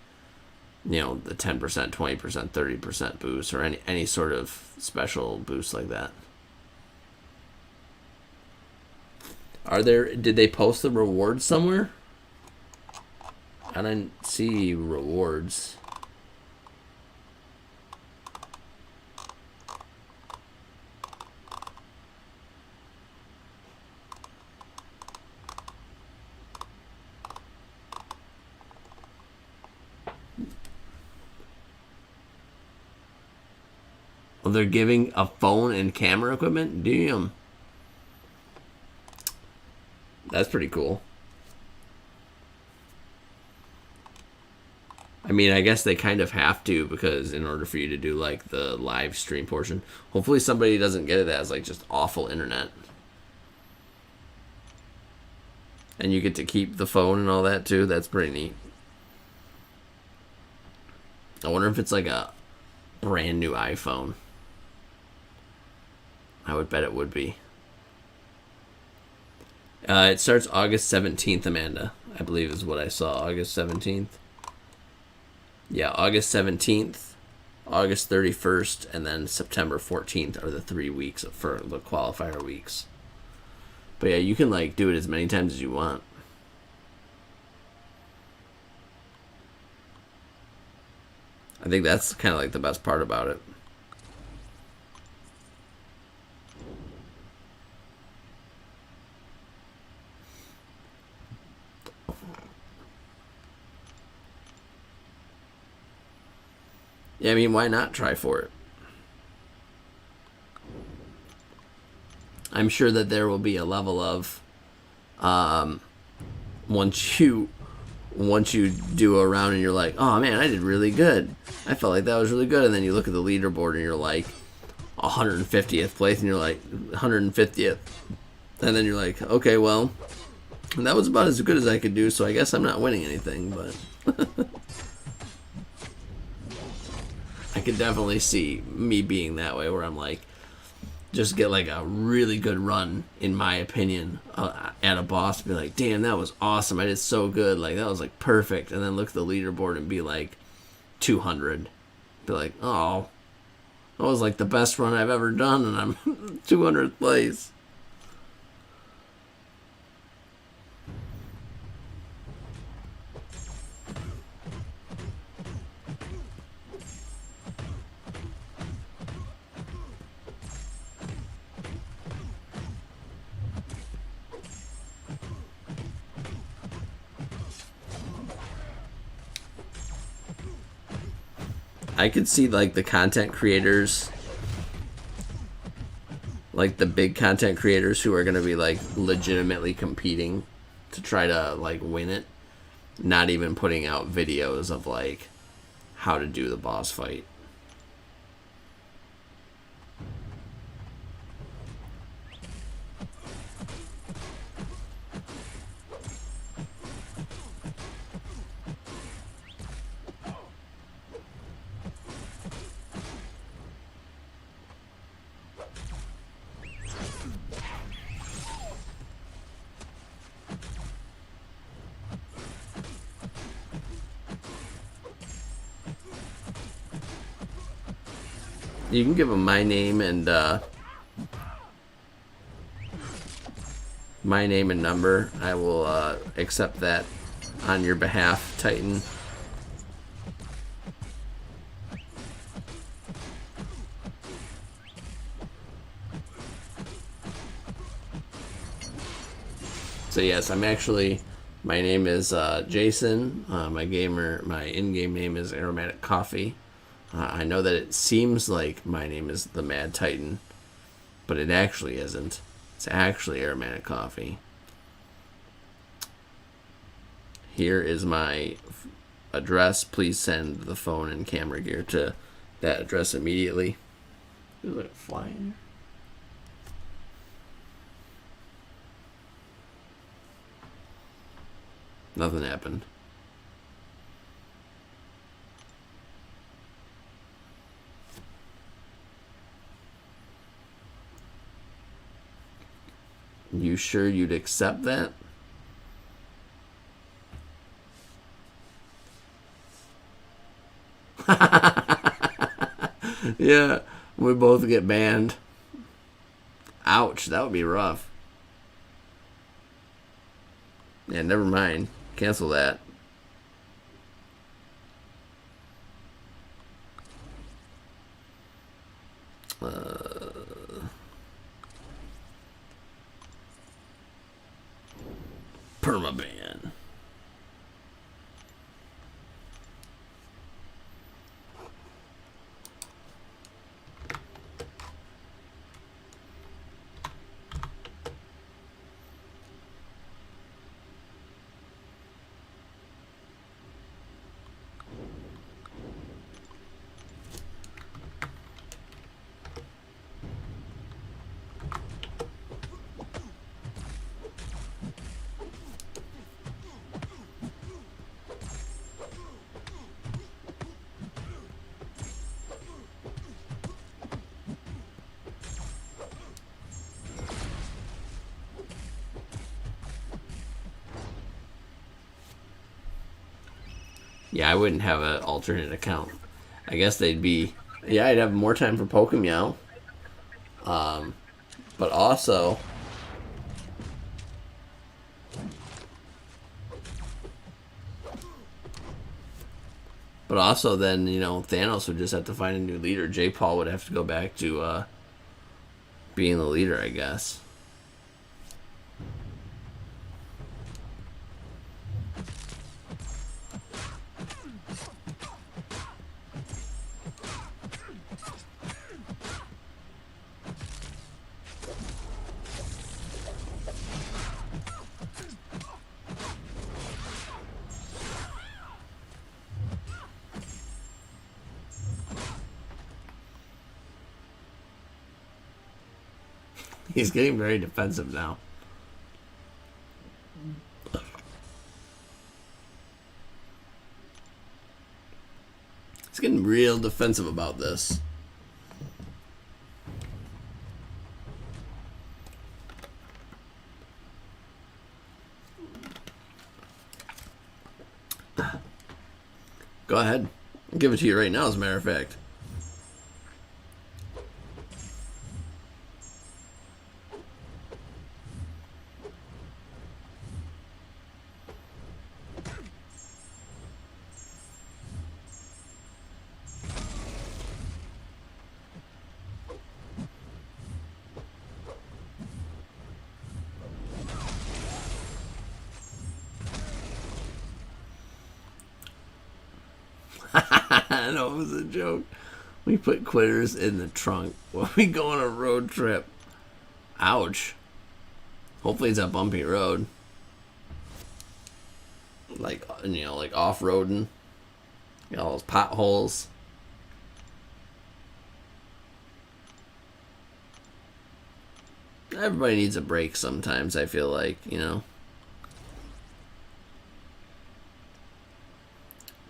you know, the 10%, 20%, 30% boost or any sort of special boost like that. Did they post the rewards somewhere? I didn't see rewards. Well, they're giving a phone and camera equipment? Damn. That's pretty cool. I mean, I guess they kind of have to, because in order for you to do like the live stream portion, hopefully somebody doesn't get it as like just awful internet. And you get to keep the phone and all that too. That's pretty neat. I wonder if it's like a brand new iPhone. I would bet it would be. It starts August 17th, Amanda. I believe is what I saw. August 17th. Yeah, August 17th, August 31st, and then September 14th are the 3 weeks for the qualifier weeks. But yeah, you can like do it as many times as you want. I think that's kind of like the best part about it. Yeah, I mean, why not try for it? I'm sure that there will be a level of once you do a round and you're like, oh man, I did really good. I felt like that was really good. And then you look at the leaderboard and you're like 150th place, and you're like 150th. And then you're like, okay, well, that was about as good as I could do, so I guess I'm not winning anything, but I could definitely see me being that way, where I'm like, just get like a really good run, in my opinion, at a boss, be like, damn, that was awesome, I did so good, like that was like perfect, and then look at the leaderboard and be like 200, be like, oh, that was like the best run I've ever done, and I'm 200th place. I could see like the content creators, like the big content creators who are going to be like legitimately competing to try to like win it, not even putting out videos of like how to do the boss fight. You can give them my name and number. I will accept that on your behalf, Titan. So yes, I'm actually. My name is Jason. My in-game name is Aromatic Coffee. I know that it seems like my name is the Mad Titan, but it actually isn't. It's actually Aromatic Coffee. Here is my address. Please send the phone and camera gear to that address immediately. Is it flying? Nothing happened. You sure you'd accept that? Yeah, we both get banned. Ouch, that would be rough. Yeah, never mind. Cancel that. Permaban. Yeah, I wouldn't have an alternate account. I guess they'd be. Yeah, I'd have more time for Pokemeow. But also. But also, then, Thanos would just have to find a new leader. J. Paul would have to go back to being the leader, I guess. He's getting very defensive now. He's getting real defensive about this. Go ahead. I'll give it to you right now, as a matter of fact. I know it was a joke. We put quitters in the trunk when we go on a road trip. Ouch. Hopefully it's a bumpy road. Like off-roading. Got all those potholes. Everybody needs a break sometimes, I feel like,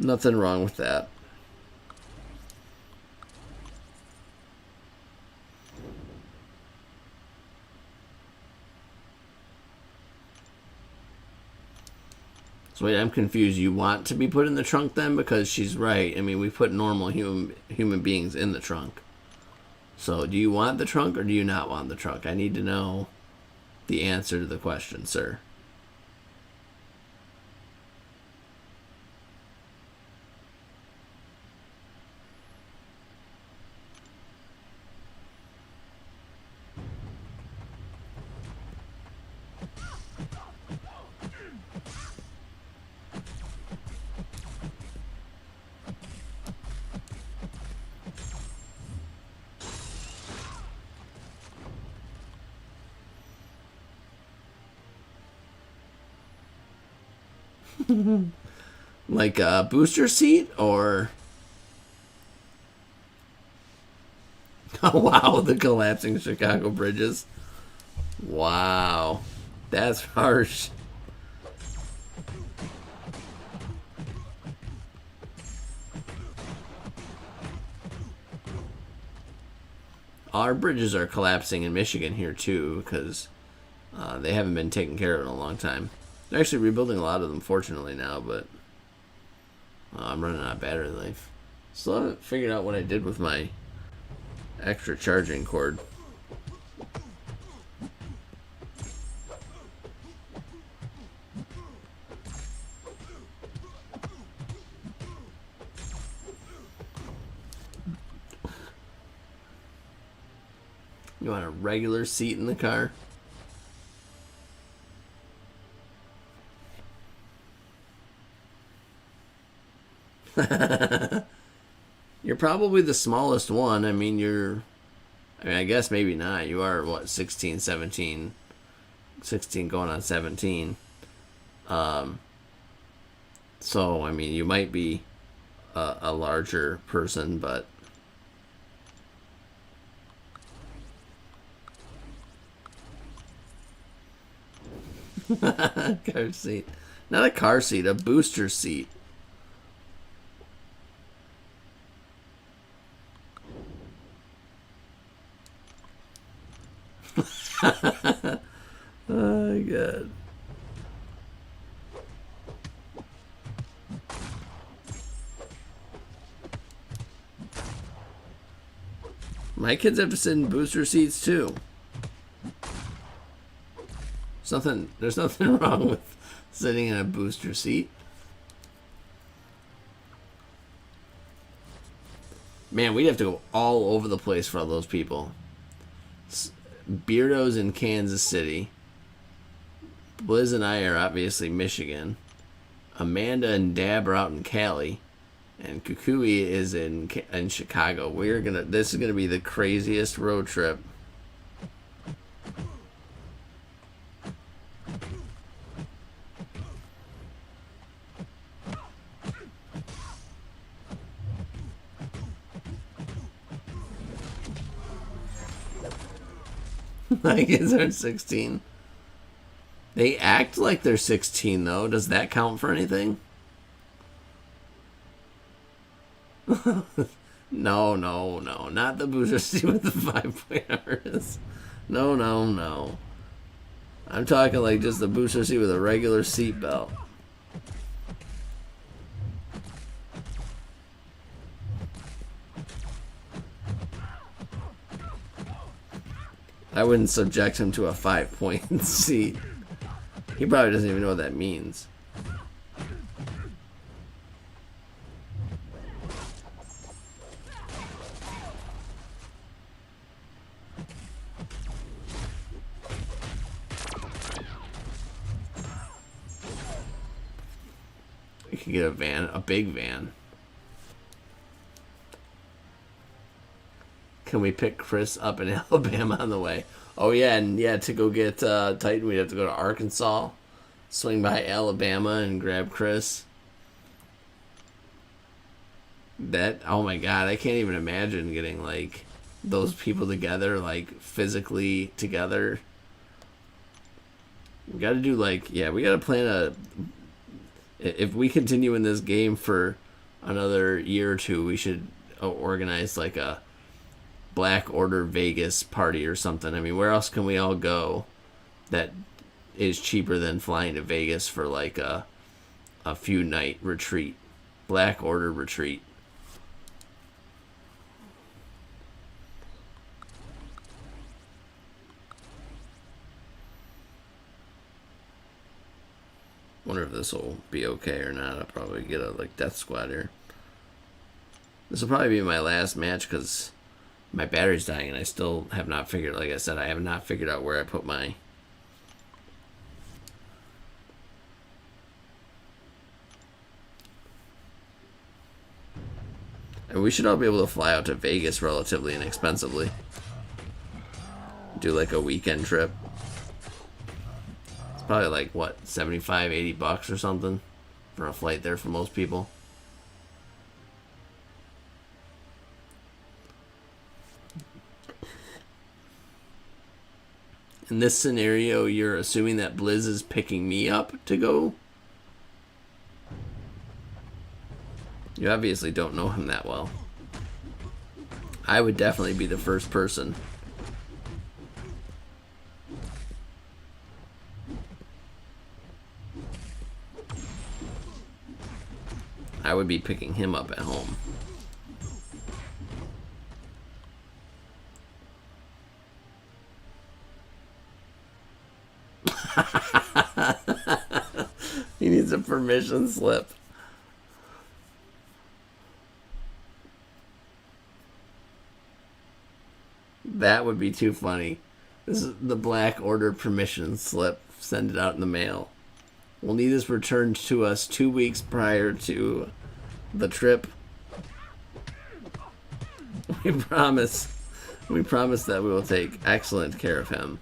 Nothing wrong with that. So wait, I'm confused. You want to be put in the trunk then? Because she's right. I mean, we put normal human beings in the trunk. So, do you want the trunk or do you not want the trunk? I need to know the answer to the question, sir. Like a booster seat or... Oh, wow, the collapsing Chicago bridges. Wow. That's harsh. Our bridges are collapsing in Michigan here, too, because they haven't been taken care of in a long time. They're actually rebuilding a lot of them, fortunately, now, but I'm running out of battery life. Still haven't figured out what I did with my extra charging cord. You want a regular seat in the car? You're probably the smallest one. I mean, I guess maybe not. You are, what, 16, 17. 16 going on 17. So, I mean, you might be a larger person, but... Car seat. Not a car seat, a booster seat. Oh, God. My kids have to sit in booster seats, too. There's nothing wrong with sitting in a booster seat. Man, we'd have to go all over the place for all those people. Beardo's in Kansas City. Blizz and I are obviously Michigan. Amanda and Dab are out in Cali. And Kukui is in Chicago. This is gonna be the craziest road trip. My kids are 16. They act like they're 16, though. Does that count for anything? No. Not the booster seat with the 5-point harness. No. I'm talking like just the booster seat with a regular seat belt. I wouldn't subject him to a 5-point seat. He probably doesn't even know what that means. We could get a big van. Can we pick Chris up in Alabama on the way? Oh, yeah, and to go get Titan, we'd have to go to Arkansas, swing by Alabama, and grab Chris. Oh my God, I can't even imagine getting, like, those people together, like, physically together. We gotta do, we gotta plan if we continue in this game for another year or two, we should organize, like, a Black Order Vegas party or something. I mean, where else can we all go that is cheaper than flying to Vegas for like a few night retreat? Black Order retreat. this will be okay or not. I'll probably get a like death squad here. This will probably be my last match because my battery's dying and I still have not figured, like I said, I have not figured out where I put my... And we should all be able to fly out to Vegas relatively inexpensively. Do like a weekend trip. It's probably like, what, 75, 80 bucks or something for a flight there for most people. In this scenario, you're assuming that Blizz is picking me up to go? You obviously don't know him that well. I would definitely be the first person. I would be picking him up at home. He needs a permission slip. That would be too funny. This is the Black Order permission slip. Send it out in the mail. We'll need this returned to us 2 weeks prior to the trip. We promise. We promise that we will take excellent care of him.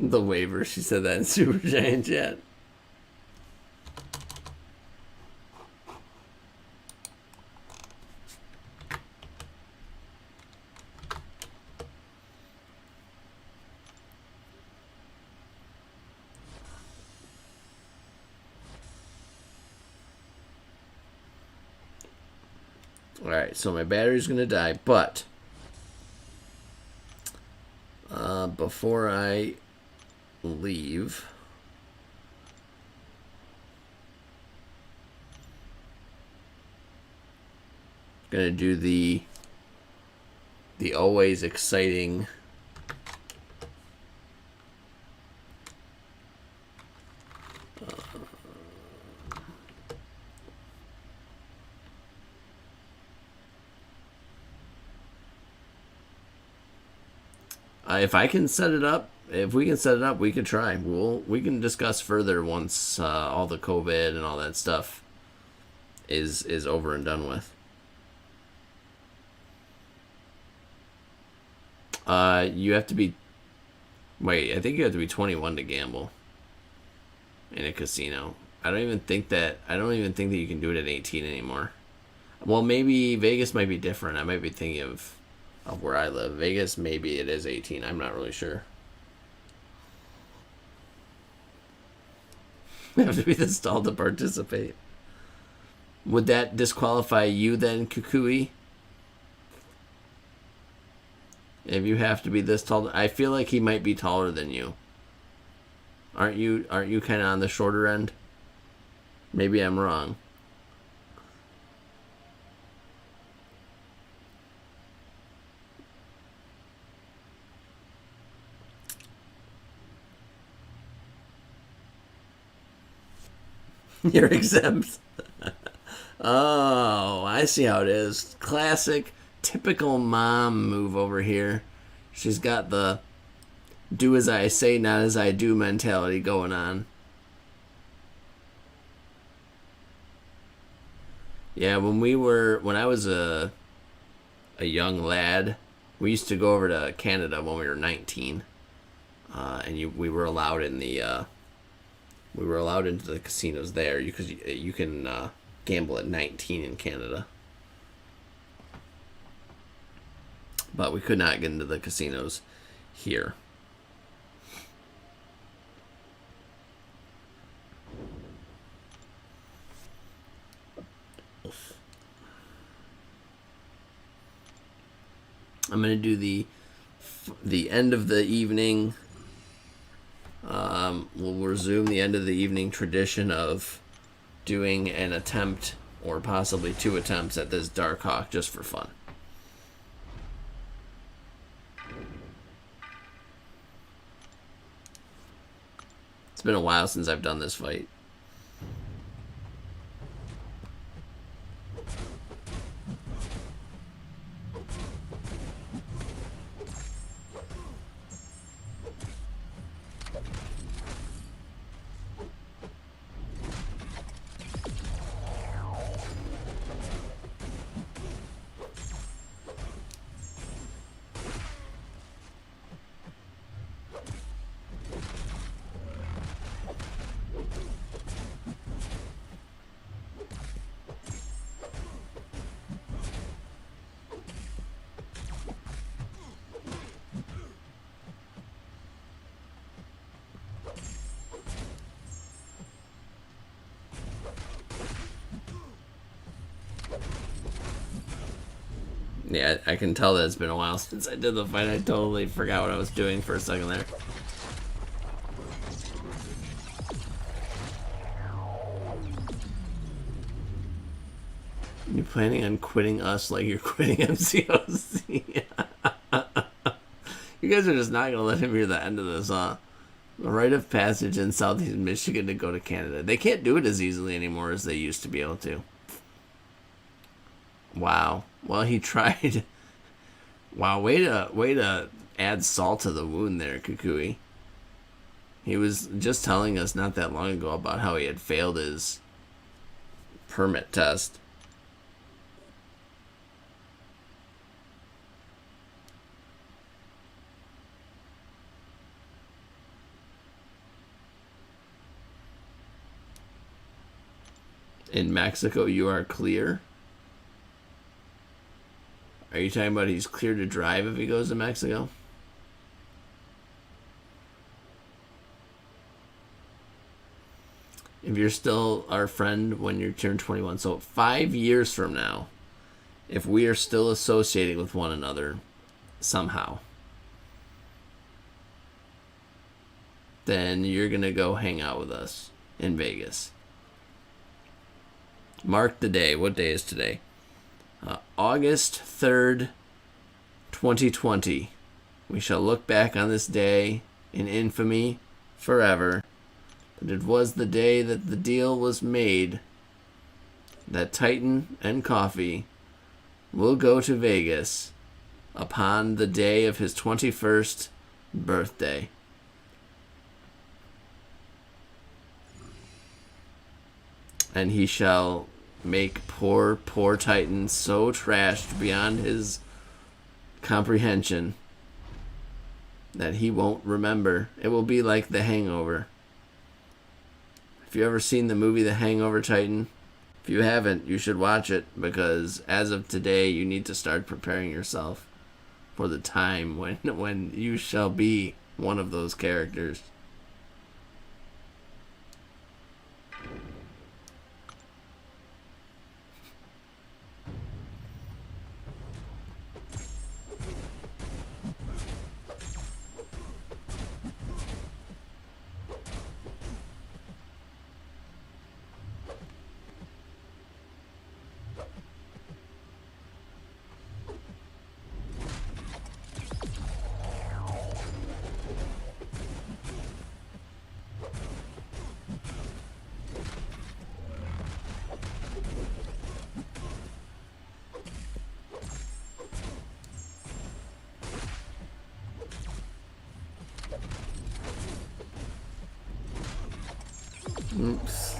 The waiver, she said that in Super Giant Chat. Alright, so my battery's gonna die, but before I leave, gonna do the always exciting if I can set it up, if we can set it up, we can try. We can discuss further once all the COVID and all that stuff is over and done with. You have to be... Wait, I think you have to be 21 to gamble in a casino. I don't even think that you can do it at 18 anymore. Well, maybe Vegas might be different. I might be thinking of where I live. Vegas, maybe it is 18. I'm not really sure. You have to be this tall to participate. Would that disqualify you then, Kukui? If you have to be this tall, I feel like he might be taller than you. Aren't you kind of on the shorter end? Maybe I'm wrong. You're exempt. Oh, I see how it is. Classic, typical mom move over here. She's got the do as I say, not as I do mentality going on. Yeah, when I was a young lad, we used to go over to Canada when we were 19, and we were allowed in the we were allowed into the casinos there because you can gamble at 19 in Canada, but we could not get into the casinos here. I'm going to do the the end of the evening. We'll resume the end of the evening tradition of doing an attempt or possibly 2 attempts at this Darkhawk just for fun. It's been a while since I've done this fight. Yeah, I can tell that it's been a while since I did the fight. I totally forgot what I was doing for a second there. You planning on quitting us like you're quitting MCOC? You guys are just not going to let him hear the end of this, huh? The rite of passage in Southeast Michigan to go to Canada. They can't do it as easily anymore as they used to be able to. Wow. Well, he tried. Wow, way to add salt to the wound there, Kukui. He was just telling us not that long ago about how he had failed his permit test. In Mexico, you are clear. Are you talking about he's clear to drive if he goes to Mexico? If you're still our friend when you turn 21. So 5 years from now, if we are still associating with one another somehow, then you're going to go hang out with us in Vegas. Mark the day. What day is today? August 3rd, 2020. We shall look back on this day in infamy forever. But it was the day that the deal was made that Titan and Coffee will go to Vegas upon the day of his 21st birthday. And he shall make poor Titan so trashed beyond his comprehension that he won't remember. It will be like The Hangover. If you ever seen the movie The Hangover, Titan, if you haven't, you should watch it, because as of today, you need to start preparing yourself for the time when you shall be one of those characters. Oops.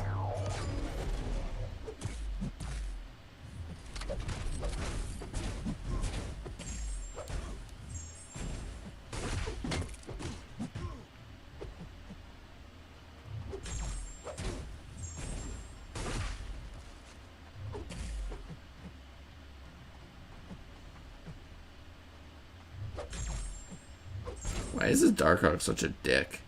Why is this Darkhawk such a dick?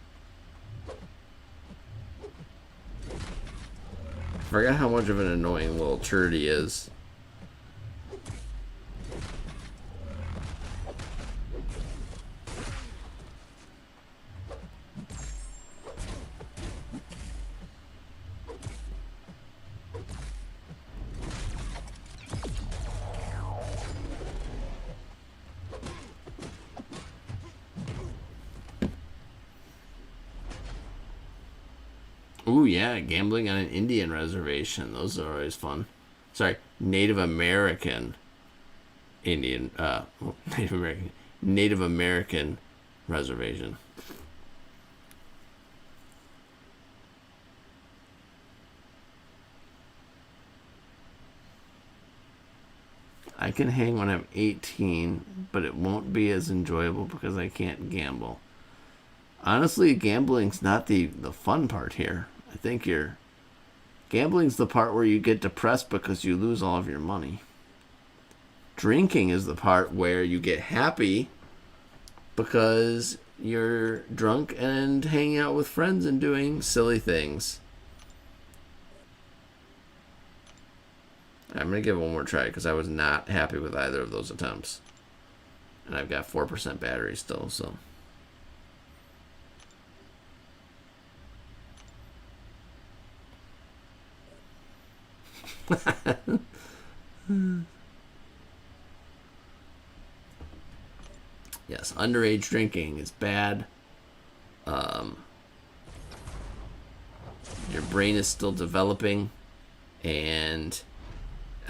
I forgot how much of an annoying little turd he is. Ooh, yeah, gambling on an Indian reservation. Those are always fun. Sorry, Native American Indian, Native American reservation. I can hang when I'm 18, but it won't be as enjoyable because I can't gamble. Honestly, gambling's not the fun part here. I think gambling's the part where you get depressed because you lose all of your money. Drinking is the part where you get happy because you're drunk and hanging out with friends and doing silly things. I'm going to give it one more try because I was not happy with either of those attempts. And I've got 4% battery still, so. Yes, underage drinking is bad. Your brain is still developing, and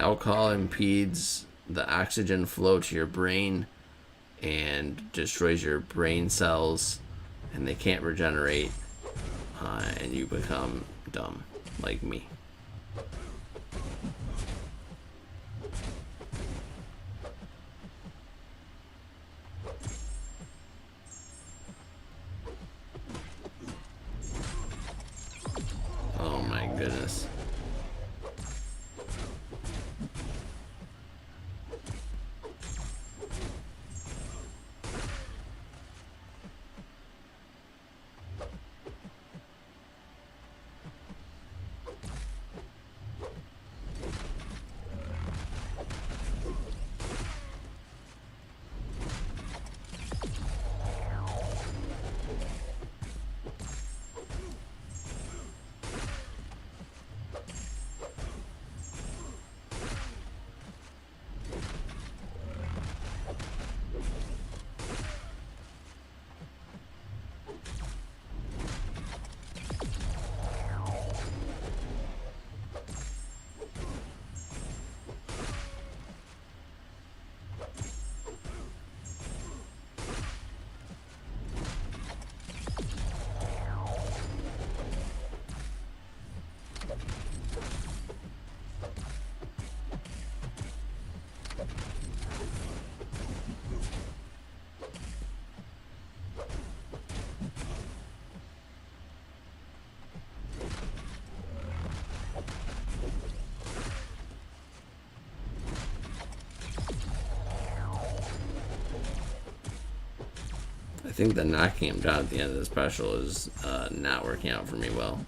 alcohol impedes the oxygen flow to your brain and destroys your brain cells, and they can't regenerate, and you become dumb, like me. Oh my goodness. I think the knocking him down at the end of the special is not working out for me well.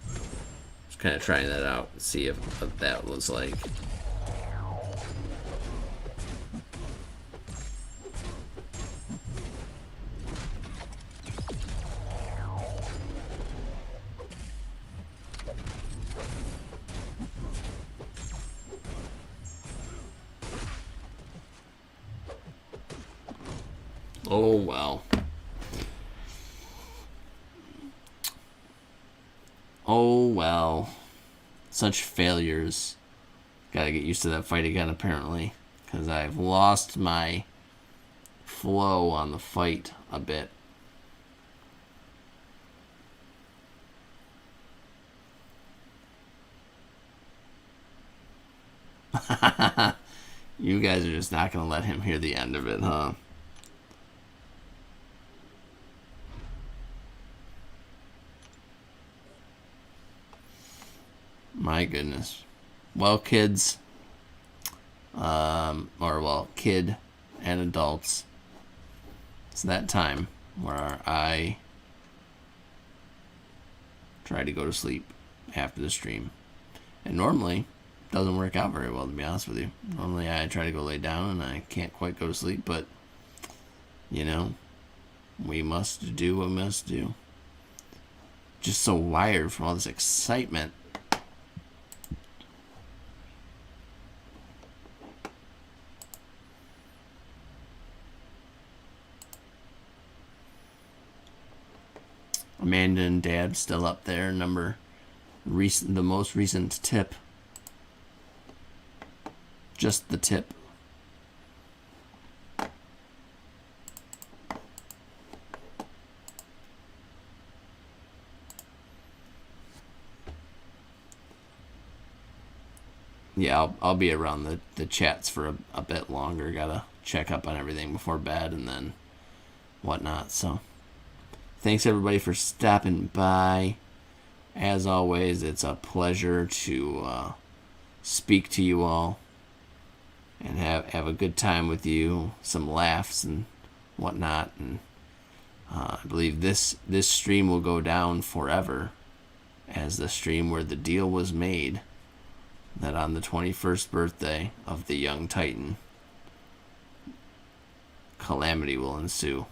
Just kind of trying that out, see if that was like. Oh well. Oh well. Such failures. Gotta get used to that fight again, apparently. Because I've lost my flow on the fight a bit. You guys are just not gonna let him hear the end of it, huh? My goodness. Well, kids, kid and adults, it's that time where I try to go to sleep after the stream. And normally, it doesn't work out very well, to be honest with you. Normally, I try to go lay down and I can't quite go to sleep, but, we must do what we must do. Just so wired from all this excitement. Amanda and Dad still up there, number the most recent tip. Just the tip. Yeah, I'll be around the chats for a bit longer. Gotta check up on everything before bed and then whatnot. So, thanks everybody for stopping by. As always, it's a pleasure to speak to you all and have a good time with you, some laughs and whatnot. And I believe this stream will go down forever as the stream where the deal was made that on the 21st birthday of the young Titan, calamity will ensue.